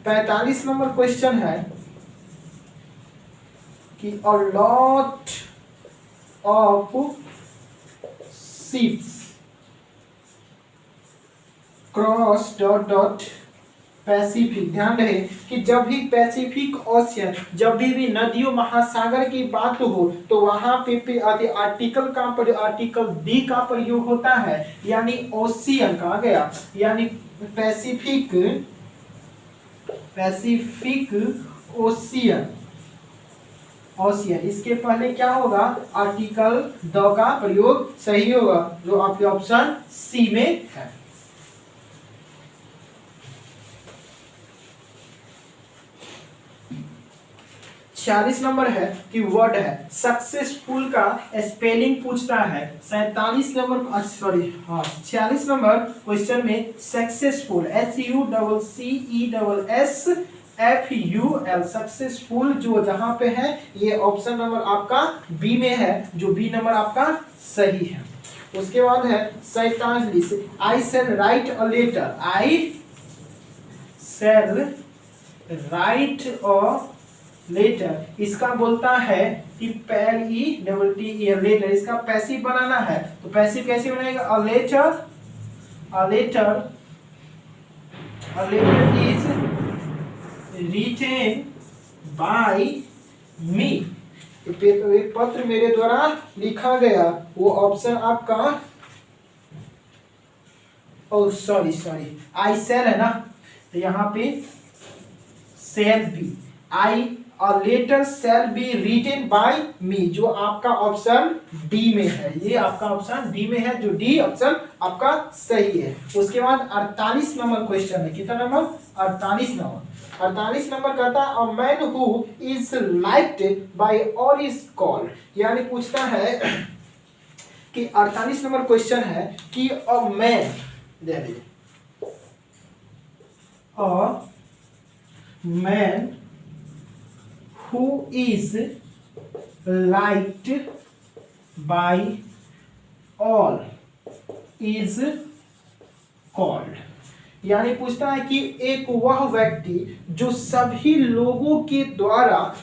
45 नंबर क्वेश्चन है कि a lot of ships cross dot dot Pacific. ध्यान रहे कि जब भी पैसिफिक ओशियन, जब भी नदियों महासागर की बात हो तो वहां पे आर्टिकल का आर्टिकल दी का प्रयोग होता है, यानी ओशियन कहा गया, यानी पैसिफिक ओशियन। इसके पहले क्या होगा? आर्टिकल द का प्रयोग सही होगा, जो आपके ऑप्शन सी में है। 46 नंबर है कि वर्ड है सक्सेसफुल का स्पेलिंग पूछता है। 47 नंबर 46 नंबर क्वेश्चन में सक्सेसफुल, SUCCESSFUL, सक्सेसफुल जो जहां पे है ये ऑप्शन नंबर आपका बी में है, जो बी नंबर आपका सही है। उसके बाद है 47, I shall write a letter, I shall write a letter. इसका बोलता है कि लेटर, इसका पैसिव बनाना है। तो पैसिव कैसे बनाएगा? A letter is written by me. तो एक पत्र मेरे द्वारा लिखा गया, वो ऑप्शन आपका आई शेल है ना, तो यहाँ पे शेल बी, आई और letter shall be written by me, जो आपका ऑप्शन डी में है, ये आपका ऑप्शन डी में है, जो डी ऑप्शन आपका सही है। उसके बाद 48 नंबर क्वेश्चन है, कितना नंबर 48 नंबर। 48 नंबर कहता है a man who is liked by all is called, यानी पूछता है कि 48 नंबर क्वेश्चन है कि अ मैन, दे दीजिए, a man who is liked by all is called, यानी पूछता है कि एक वह व्यक्ति जो सभी लोगों के द्वारा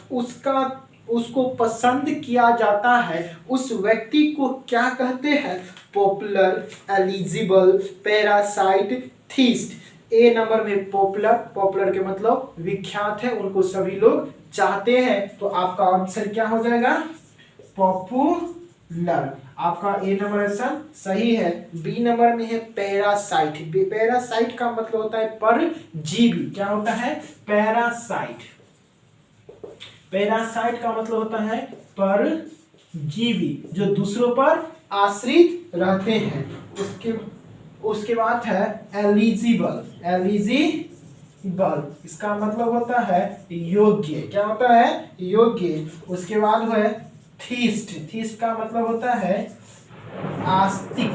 उसको पसंद किया जाता है, उस व्यक्ति को क्या कहते हैं? Popular, eligible, parasite, theist. A number में पॉपुलर के मतलब विख्यात है, उनको सभी लोग चाहते हैं, तो आपका आंसर क्या हो जाएगा? पॉपुलर। आपका ए नंबर आंसर सही है। बी नंबर में है पैरासाइट। पैरासाइट का मतलब होता है परजीवी। क्या होता है? पैरासाइट। पैरासाइट का मतलब होता है परजीवी, जो दूसरों पर आश्रित रहते हैं। उसके बाद है एलिजिबल। इसका मतलब होता है योग्य। क्या होता है? योग्य। उसके बाद है थीस्ट का मतलब होता है आस्तिक।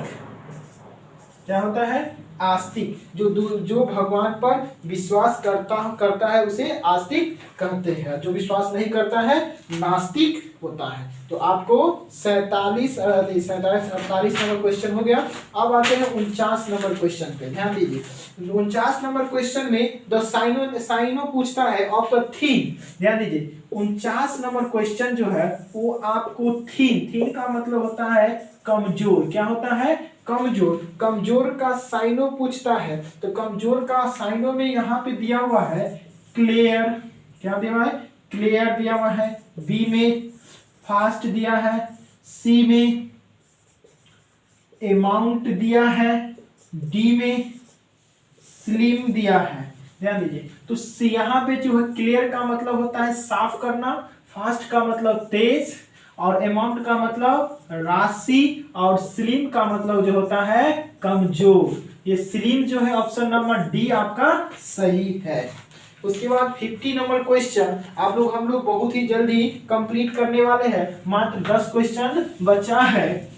क्या होता है? आस्तिक। जो भगवान पर विश्वास करता है उसे आस्तिक कहते हैं, जो विश्वास नहीं करता है नास्तिक होता है। तो आपको 48 नंबर क्वेश्चन हो गया। अब आते हैं 49 नंबर क्वेश्चन पे, ध्यान दीजिए। 49 नंबर क्वेश्चन में द साइनो पूछता है ऑफ द थीम। ध्यान दीजिए, 49 नंबर क्वेश्चन जो है वो आपको थीम का मतलब होता है कमजोर। क्या होता है? कमजोर का साइनो पूछता है, तो कमजोर का साइनो में यहाँ पे दिया हुआ है क्लियर। क्या दिया हुआ है? क्लियर दिया हुआ है। बी में फास्ट दिया है। सी में अमाउंट दिया है। डी में स्लिम दिया है। ध्यान दीजिए, तो यहाँ पे जो है क्लियर का मतलब होता है साफ करना, फास्ट का मतलब तेज, और अमाउंट का मतलब राशि, और स्लिम का मतलब जो होता है कमजोर। ये स्लिम जो है ऑप्शन नंबर डी आपका सही है। उसके बाद 50 नंबर क्वेश्चन हम लोग बहुत ही जल्दी कंप्लीट करने वाले हैं। मात्र 10 क्वेश्चन बचा है।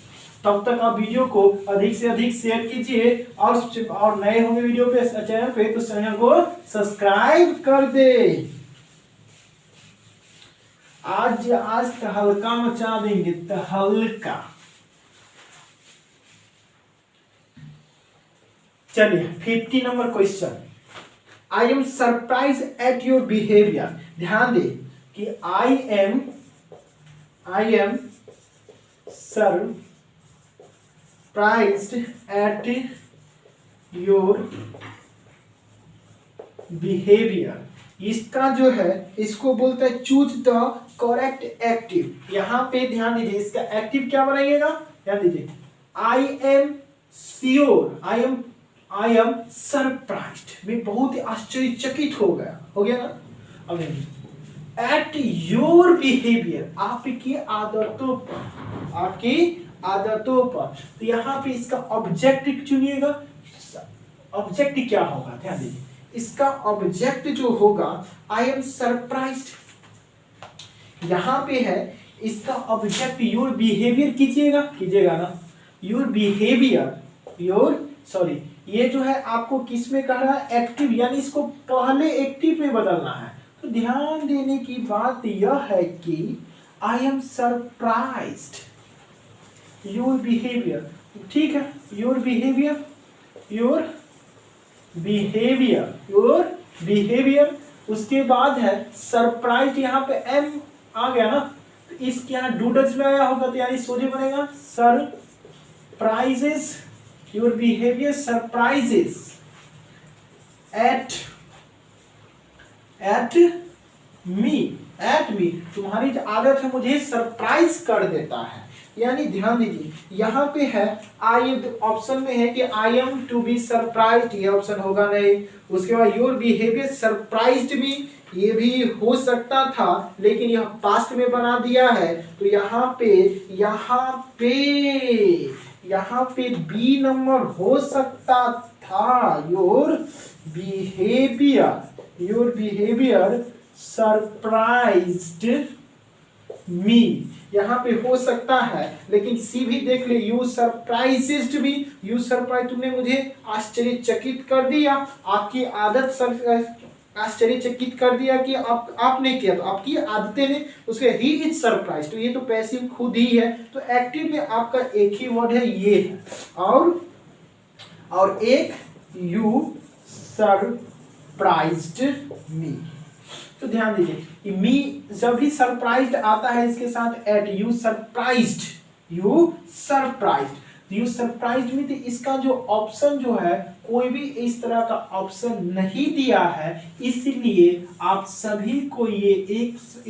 तब तक आप वीडियो को अधिक से अधिक शेयर कीजिए, और नए होंगे वीडियो पे चैनल पे तो चैनल को सब्सक्राइब कर दे। आज तहलका मचा देंगे, तहलका। चलिए 50 number question. I am surprise at your behaviour. ध्यान दे कि I am surprised at your behaviour. इसका जो है, इसको बोलते हैं चूज द करेक्ट एक्टिव। यहां पे ध्यान दीजिए, इसका एक्टिव क्या बनाइएगा? ध्यान दीजिए, I am sure, I am surprised. मैं बहुत ही आश्चर्यचकित हो गया ना। अब एट योर बिहेवियर, आपकी आदतों पर। तो यहाँ पे इसका ऑब्जेक्ट चुनिएगा। ऑब्जेक्ट क्या होगा? ध्यान दीजिए, इसका ऑब्जेक्ट जो होगा आई एम सरप्राइज्ड। यहां पे है इसका ऑब्जेक्ट योर बिहेवियर कीजिएगा ना। योर बिहेवियर, ये जो है आपको किस में कह रहा है? एक्टिव, यानी इसको पहले एक्टिव में बदलना है। तो ध्यान देने की बात यह है कि I am surprised your behaviour. ठीक है, योर बिहेवियर। उसके बाद है सरप्राइज। यहाँ पे एम आ गया ना, तो इसके यहाँ डूडल्स में आया होगा, तो यानी सोचे बनेगा surprises. Your behaviour surprises at me. तुम्हारी जो आदत है मुझे सरप्राइज कर देता है। यानी ध्यान दीजिए, यहाँ पे है आई, ऑप्शन में है कि I am to be surprised, ये ऑप्शन होगा नहीं। उसके बाद योर बिहेवियर सरप्राइज्ड मी, ये भी हो सकता था, लेकिन यह पास्ट में बना दिया है, तो यहाँ पे बी नंबर हो सकता था। योर बिहेवियर सरप्राइज्ड मी, यहाँ पे हो सकता है, लेकिन सी भी देख ले, you surprised me, you surprise, तुमने मुझे आश्चर्यचकित कर दिया, आपकी आदत आश्चर्यचकित कर दिया कि आपने किया, तो आपकी आदतें ने उसके ही इज सरप्राइज, तो ये तो पैसिव खुद ही है, तो एक्टिव में आपका एक ही वर्ड है, ये है, और एक यू सरप्राइज्ड मी। तो ध्यान दीजिए, मी जब भी सरप्राइज्ड आता है इसके साथ एट, यू सरप्राइज्ड में, तो इसका जो ऑप्शन जो है कोई भी इस तरह का ऑप्शन नहीं दिया है, इसलिए आप सभी को ये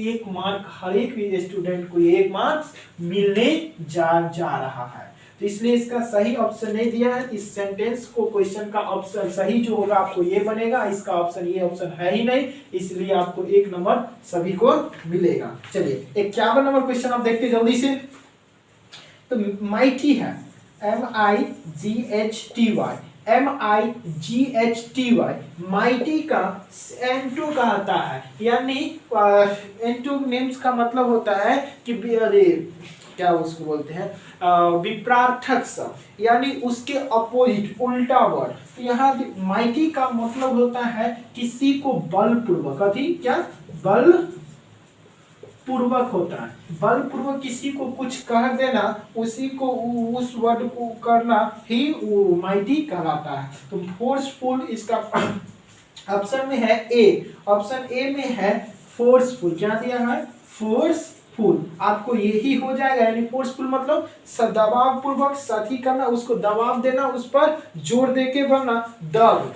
एक मार्क, हर एक भी स्टूडेंट को ये 1 मार्क्स मिलने जा रहा है। तो इसलिए इसका सही ऑप्शन नहीं दिया है, इस सेंटेंस को क्वेश्चन का ऑप्शन सही जो होगा आपको ये बनेगा, इसका ऑप्शन ये ऑप्शन है ही नहीं, इसलिए आपको 1 नंबर सभी को मिलेगा। चलिए 51 नंबर क्वेश्चन आप देखते जल्दी से। तो माइटी है MIGHTY, माइटी का एंटो कहता है, यानी एंटोनिम्स का मतलब होता है कि क्या उसको बोलते हैं, विपरार्थक शब्द, यानी उसके अपोजिट, उल्टा वर्ड। तो यहाँ माइटी का मतलब होता है किसी को बलपूर्वक, क्या बलपूर्वक होता है, बलपूर्वक किसी को कुछ कह देना, उसी को उस वर्ड को करना ही वो माइटी कहलाता है। तो फोर्सफुल इसका ऑप्शन में है ए, ऑप्शन ए में है फोर्सफुल, क्या दिया है, फोर्सफुल, आपको यही हो जाएगा, यानी फोर्सफुल मतलब दबाव पूर्वक साथी करना, उसको दबाव देना, उस पर जोर देके बोलना। दब,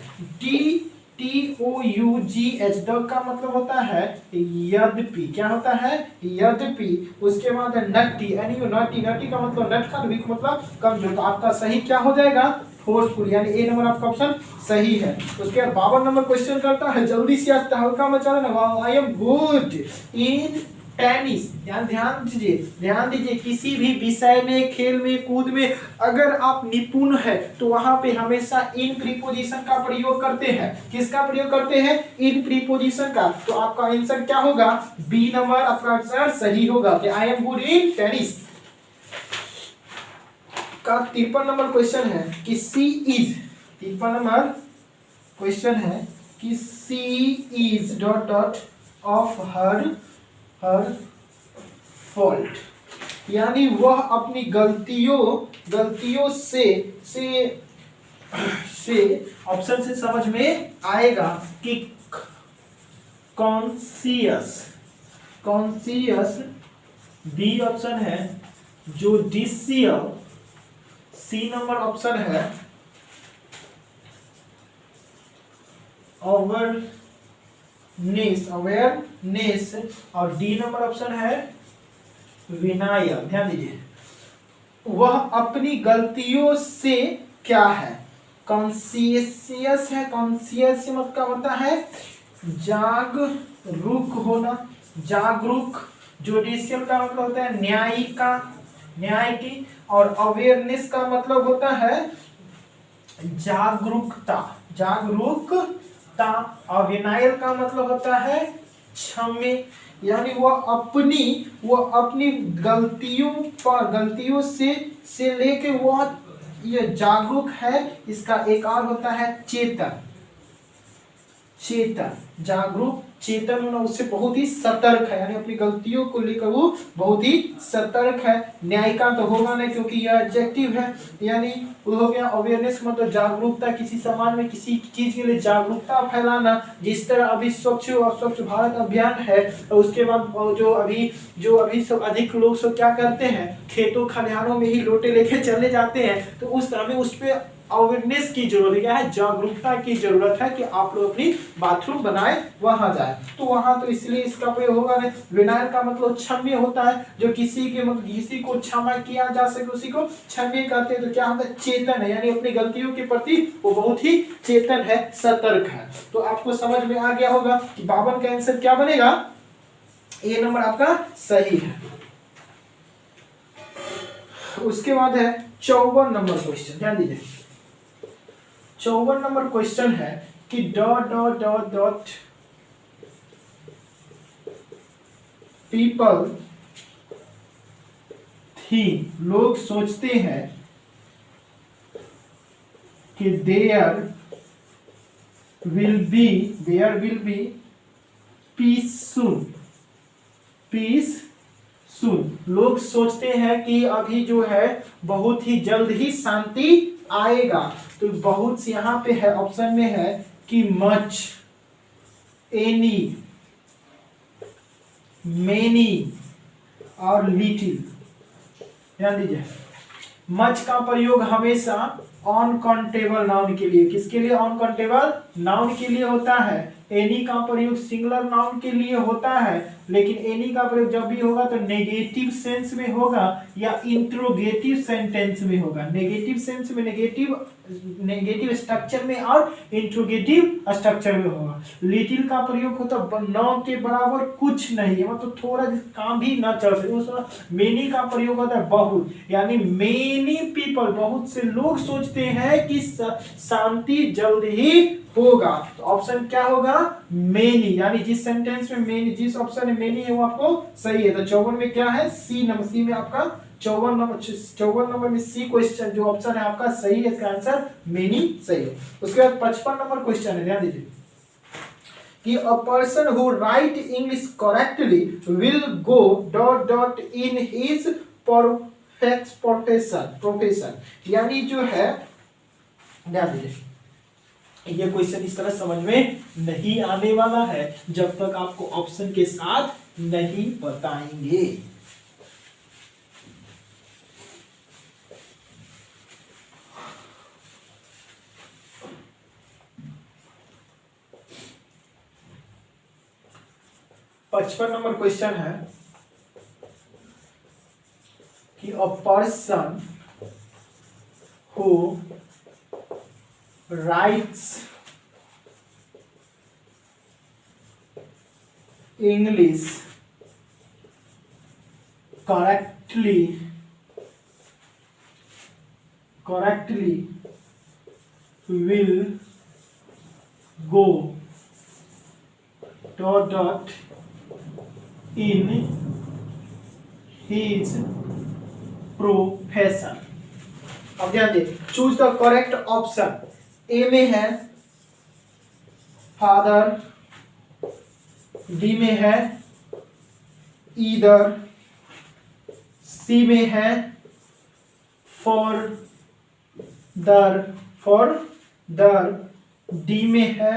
TOUGH, दब का मतलब होता है यद्यपि, क्या होता है, यद्यपि। उसके बाद नट्टी, नट्टी का मतलब नट का, वीक मतलब कमजोर, तो आपका सही क्या हो जाएगा, फोर्सफुल, यानी ए नंबर आपका ऑप्शन सही है। उसके बाद 52 नंबर क्वेश्चन करता है, जल्दी से आज हल्का मचा देना। I am good in tennis, ध्यान दीजिए, किसी भी विषय में, खेल में, कूद में अगर आप निपुण है तो वहां पे हमेशा इन प्रीपोजिशन का प्रयोग करते हैं। किसका प्रयोग करते हैं, इन प्रीपोजिशन का। तो आपका आंसर क्या होगा, बी नंबर आपका आंसर सही होगा कि I am good in tennis. का 53 नंबर क्वेश्चन है कि सी इज, 53 नंबर क्वेश्चन है कि she is dot of her fault, यानी वह अपनी गलतियों से ऑप्शन से समझ में आएगा कि कॉन्शियस बी ऑप्शन है, जुडिशियल सी नंबर ऑप्शन है, अवेयरनेस, और डी नंबर ऑप्शन है विनायक। ध्यान दीजिए, वह अपनी गलतियों से क्या है, कॉन्शियस है, कॉन्शियस मतलब होता है जागरूक होना, जागरूक। जुडिशियल का मतलब होता है न्याय की, और अवेयरनेस का मतलब होता है जागरूकता, और विनायल का मतलब होता है क्षमे, यानी वह अपनी गलतियों से लेके वह ये जागरूक है। इसका एक और होता है चेतन, जागरूक चेतन होना, उससे बहुत ही सतर्क है, यानी अपनी गलतियों को लेकर वो बहुत ही सतर्क है। न्यायिका तो होगा नहीं क्योंकि यह एडजेक्टिव है, यानी वो हो गया। अवेयरनेस मतलब जागरूकता, किसी समाज में किसी चीज के लिए जागरूकता फैलाना, जिस तरह अभी स्वच्छ भारत अभियान है, और उसके बाद जो अभी सब अधिक लोग सब क्या करते हैं, खेतों खलिहानों में ही लोटे लेके चले जाते हैं, तो उस तरह में उस पर अवेयरनेस की जरूरत है, क्या है, जागरूकता की जरूरत है कि आप लोग अपनी बाथरूम बनाए वहां जाए। तो वहां तो इसलिए इसका प्रयोग होगा नहीं। विनायल का मतलब क्षम्य होता है, जो किसी के मतलब किसी को क्षमा किया जा सके उसी को क्षम्य कहते हैं। तो क्या होता है, चेतन है, यानी अपनी गलतियों के प्रति वो बहुत ही चेतन है, सतर्क है। तो आपको समझ में आ गया होगा कि 52 का आंसर क्या बनेगा, ए नंबर आपका सही है। उसके बाद है 54 नंबर क्वेश्चन, ध्यान दीजिए। 54 नंबर क्वेश्चन है कि dot dot dot dot people think, लोग सोचते हैं कि देयर विल बी पीस सून। लोग सोचते हैं कि अभी जो है बहुत ही जल्द ही शांति आएगा। तो बहुत से यहाँ पे है, ऑप्शन में है कि मच, एनी, मेनी और लिटिल। ध्यान दीजिए, मच का प्रयोग हमेशा अनकाउंटेबल नाउन के लिए, किसके लिए, अनकाउंटेबल नाउन के लिए होता है। एनी का प्रयोग सिंगुलर नाउन के लिए होता है, लेकिन एनी का प्रयोग जब भी होगा तो नेगेटिव सेंस में होगा या इंट्रोगेटिव सेंटेंस में होगा। नेगेटिव सेंस में नेगेटिव स्ट्रक्चर में और इंट्रोगेटिव स्ट्रक्चर में होगा। लिटिल का प्रयोग होता न के बराबर कुछ नहीं है, मतलब थोड़ा काम भी ना चल सके। मेनी का प्रयोग होता है बहुत, यानी मेनी पीपल, बहुत से लोग सोचते हैं कि शांति जल्द ही होगा। तो ऑप्शन क्या होगा, मेनी, यानी जिस सेंटेंस में मेनी, जिस ऑप्शन में मेनी है वो आपको सही है। तो 54 में क्या है, सी नंबर, सी में आपका 54 नंबर में सी क्वेश्चन जो ऑप्शन है आपका सही है, इसका आंसर मेनी सही है। उसके बाद 55 नंबर क्वेश्चन है, ध्यान दीजिए कि a person who right English correctly will go dot dot in his profession, यानी जो है, ध्यान दीजिए ये क्वेश्चन इस तरह समझ में नहीं आने वाला है जब तक आपको ऑप्शन के साथ नहीं बताएंगे। पचपन नंबर क्वेश्चन है कि a person who writes English correctly will go dot dot in his profession। अब ध्यान दे, चूज द करेक्ट ऑप्शन। ए में है फादर, बी में है ईदर, सी में है फॉर डी में है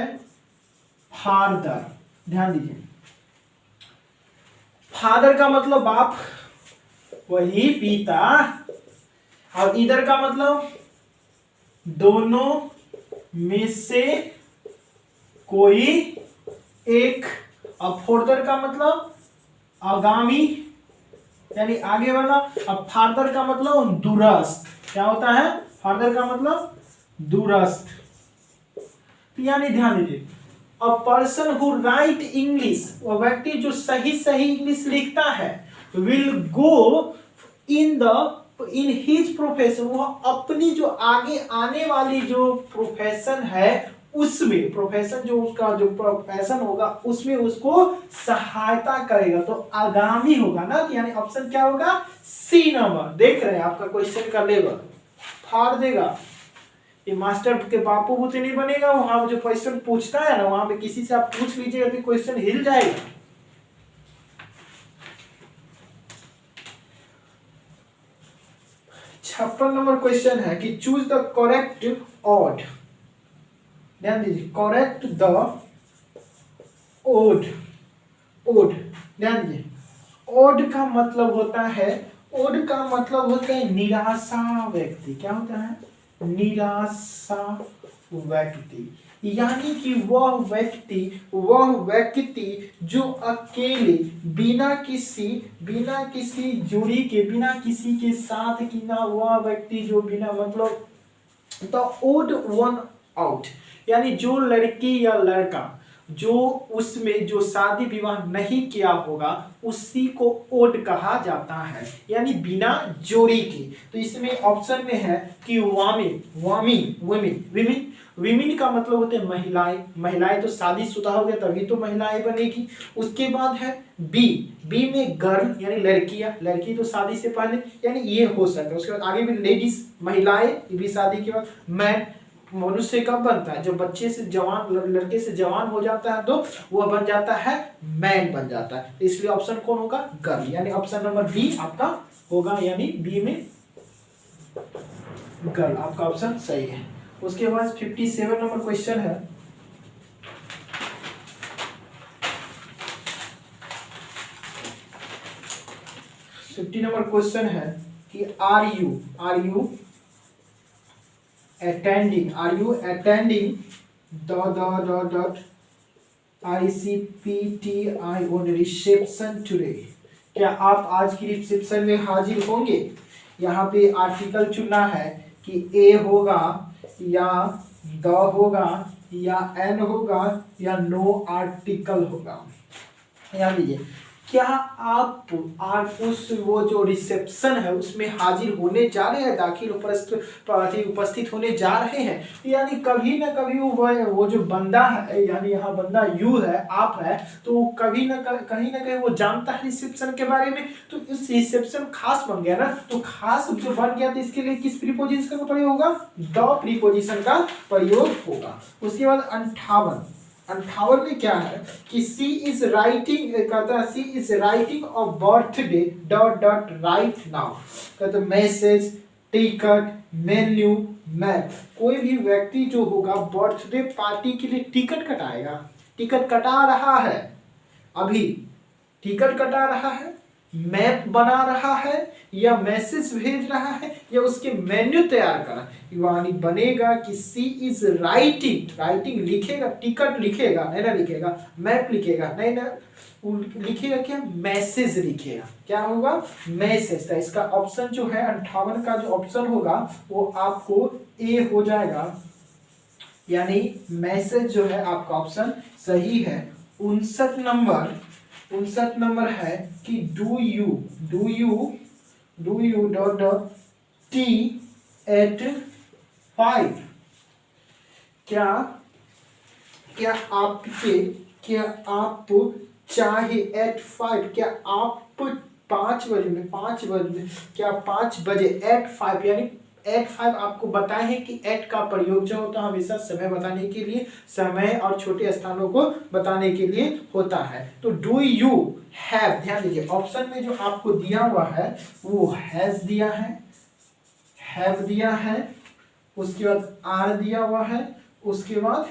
फादर। ध्यान दीजिए, फादर का मतलब बाप, वही पिता, और ईदर का मतलब दोनों में से कोई एक, अब फर्दर का मतलब आगामी यानी आगे वाला, अब फादर का मतलब दूरस्थ। क्या होता है, फादर का मतलब दूरस्थ। यानी ध्यान दीजिए, a person who right English, वह व्यक्ति जो सही इंग्लिश लिखता है, will go in his profession, वह अपनी जो आगे आने वाली जो प्रोफेशन है उसमें, प्रोफेशन जो उसका जो प्रोफेशन होगा उसमें उसको सहायता करेगा। तो आगामी होगा ना, यानी ऑप्शन क्या होगा, सी नंबर। देख रहे हैं आपका क्वेश्चन का लेवल फाड़ देगा। ये मास्टर के बापू बुते नहीं बनेगा, वहां जो क्वेश्चन पूछता है ना, वहां पे किसी से आप पूछ लीजिएगा तो क्वेश्चन हिल जाएगा। छप्पन नंबर क्वेश्चन है कि चूज द करेक्ट ऑड। ध्यान दीजिए, करेक्ट द ओड। ध्यान दीजिए, ओड का मतलब होता है, ओड का मतलब होता है निराशा व्यक्ति। क्या होता है, निराशा व्यक्ति, यानी कि वह व्यक्ति जो अकेले बिना किसी जुड़ी के, बिना किसी के साथ की ना, वह व्यक्ति जो बिना मतलब द ओड वन आउट, यानी जो लड़की या लड़का जो उसमें जो शादी विवाह नहीं किया होगा उसी को ओड कहा जाता है, यानी बिना जोड़ी के। तो इसमें ऑप्शन में है कि विमिन का मतलब होते हैं महिलाएं तो शादीशुदा हो गया तभी तो महिलाएं बनेगी। उसके बाद है बी में गर्ल यानी लड़की तो शादी से पहले, यानी ये हो सकता है। उसके बाद आगे भी लेडीज महिलाएं, ये भी शादी के बाद। मैन मनुष्य कब बनता है, जब बच्चे से जवान, लड़के से जवान हो जाता है तो वह बन जाता है मैन बन जाता है। इसलिए ऑप्शन कौन होगा, गर्ल, यानी ऑप्शन नंबर बी आपका होगा, यानी बी में गर्ल आपका ऑप्शन सही है। उसके बाद 57 नंबर क्वेश्चन है, कि are you attending ICPTI on reception today, क्या आप आज की रिसेप्शन में हाजिर होंगे। यहाँ पे आर्टिकल चुनना है कि ए होगा या द होगा या एन होगा या नो आर्टिकल होगा। यहाँ लीजिए, क्या आप उस वो जो रिसेप्शन है उसमें हाजिर होने जा रहे हैं, दाखिल उपस्थित होने जा रहे हैं, यानी कभी ना कभी वो जो बंदा है, यानी यहाँ बंदा यू है, आप है, तो कहीं ना कहीं वो जानता है रिसेप्शन के बारे में, तो इस रिसेप्शन खास बन गया ना, तो खास जो बन गया तो इसके लिए किस प्रीपोजिशन का प्रयोग होगा, द प्रीपोजिशन का प्रयोग होगा। उसके बाद 58 में क्या है कि सी इज राइटिंग, कहता है she is writing a birthday dot right now, कहते मैसेज, टिकट, मेन्यू, मैप। कोई भी व्यक्ति जो होगा बर्थडे पार्टी के लिए टिकट कटा रहा है, अभी टिकट कटा रहा है, मैप बना रहा है, या मैसेज भेज रहा है, या उसके मेन्यू तैयार कर रहा है, यानी बनेगा कि सी इज राइटिंग लिखेगा, टिकट लिखेगा नहीं ना, लिखेगा मैप लिखेगा नहीं ना, लिखेगा क्या, मैसेज लिखेगा, क्या होगा, मैसेज। तो इसका ऑप्शन जो है 58 का जो ऑप्शन होगा वो आपको ए हो जाएगा, यानी मैसेज जो है आपका ऑप्शन सही है। 59 नंबर है कि do you dot T at 5, क्या आप चाहे एट 5, क्या आप 5 बजे क्या 5 बजे एट 5, यानी एट 5 आपको बताए हैं कि एट का प्रयोग जो होता है हमेशा समय बताने के लिए, समय और छोटे स्थानों को बताने के लिए होता है। तो डू यू हैव, ध्यान दीजिए ऑप्शन में जो आपको दिया हुआ है वो हैज दिया है, हैव दिया है, उसके बाद आर दिया हुआ है, उसके बाद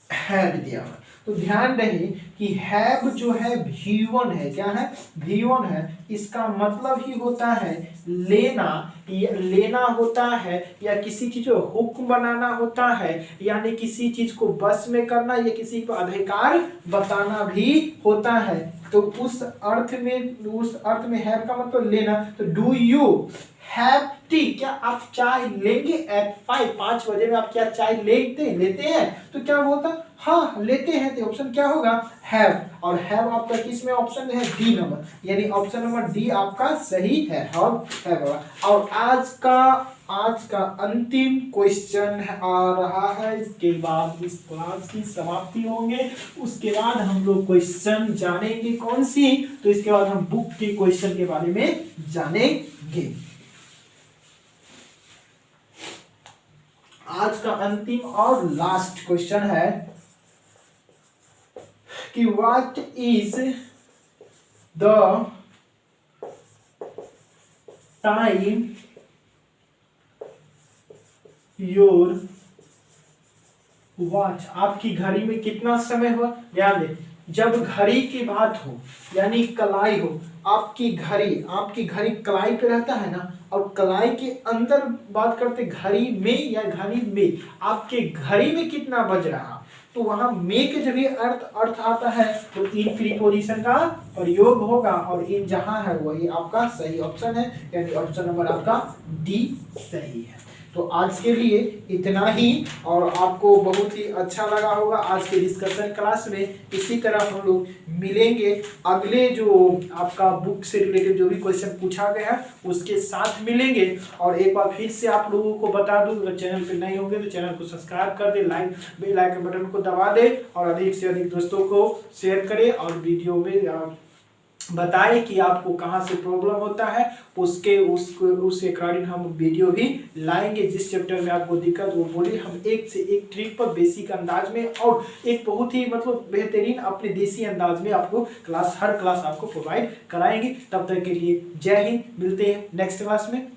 हैड दिया हुआ है। तो ध्यान रहे कि हैव जो है V1 है, क्या है, V1 है, इसका मतलब ही होता है लेना होता है, या किसी चीज को हुक्म बनाना होता है, यानी किसी चीज को बस में करना या किसी को अधिकार बताना भी होता है। तो उस अर्थ में हैव का मतलब लेना। तो डू यू हैव टी, क्या आप चाय लेंगे एट 5 बजे में, आप क्या चाय लेते हैं, तो क्या बोलता, हाँ लेते हैं, तो ऑप्शन क्या होगा, हैव। और हैव आपका किस में ऑप्शन है, डी नंबर, यानी ऑप्शन नंबर डी आपका सही है, हैव। और आज का अंतिम क्वेश्चन आ रहा है, इसके बाद इस क्लास की समाप्ति होंगे। उसके बाद हम लोग क्वेश्चन जानेंगे कौन सी, तो इसके बाद हम बुक के क्वेश्चन के बारे में जानेंगे। आज का अंतिम और लास्ट क्वेश्चन है कि what is the time your watch, आपकी घड़ी में कितना समय हुआ। ध्यान दें, जब घड़ी की बात हो यानी कलाई हो आपकी घड़ी कलाई पे रहता है ना, और कलाई के अंदर बात करते घड़ी में या घड़ी में आपके घड़ी में कितना बज रहा, तो वहां में के जब ये अर्थ आता है तो इन प्रीपोजिशन का प्रयोग होगा, और इन जहां है वही आपका सही ऑप्शन है, यानी ऑप्शन नंबर आपका डी सही है। तो आज के लिए इतना ही, और आपको बहुत ही अच्छा लगा होगा आज के डिस्कशन क्लास में। इसी तरह हम लोग मिलेंगे अगले जो आपका बुक से रिलेटेड जो भी क्वेश्चन पूछा गया है उसके साथ मिलेंगे। और एक बार फिर से आप लोगों को बता दूं, अगर चैनल पे नए होंगे तो चैनल को सब्सक्राइब कर दे, बेल आइकन बटन को दबा दे, और अधिक से अधिक दोस्तों को शेयर करें, और वीडियो में बताएं कि आपको कहाँ से प्रॉब्लम होता है, उस अकॉर्डिंग हम वीडियो भी लाएंगे। जिस चैप्टर में आपको दिक्कत वो बोलिए, हम एक से एक ट्रिक पर बेसिक अंदाज में और एक बहुत ही मतलब बेहतरीन अपने देसी अंदाज में आपको हर क्लास आपको प्रोवाइड कराएंगे। तब तक के लिए जय हिंद, मिलते हैं नेक्स्ट क्लास में।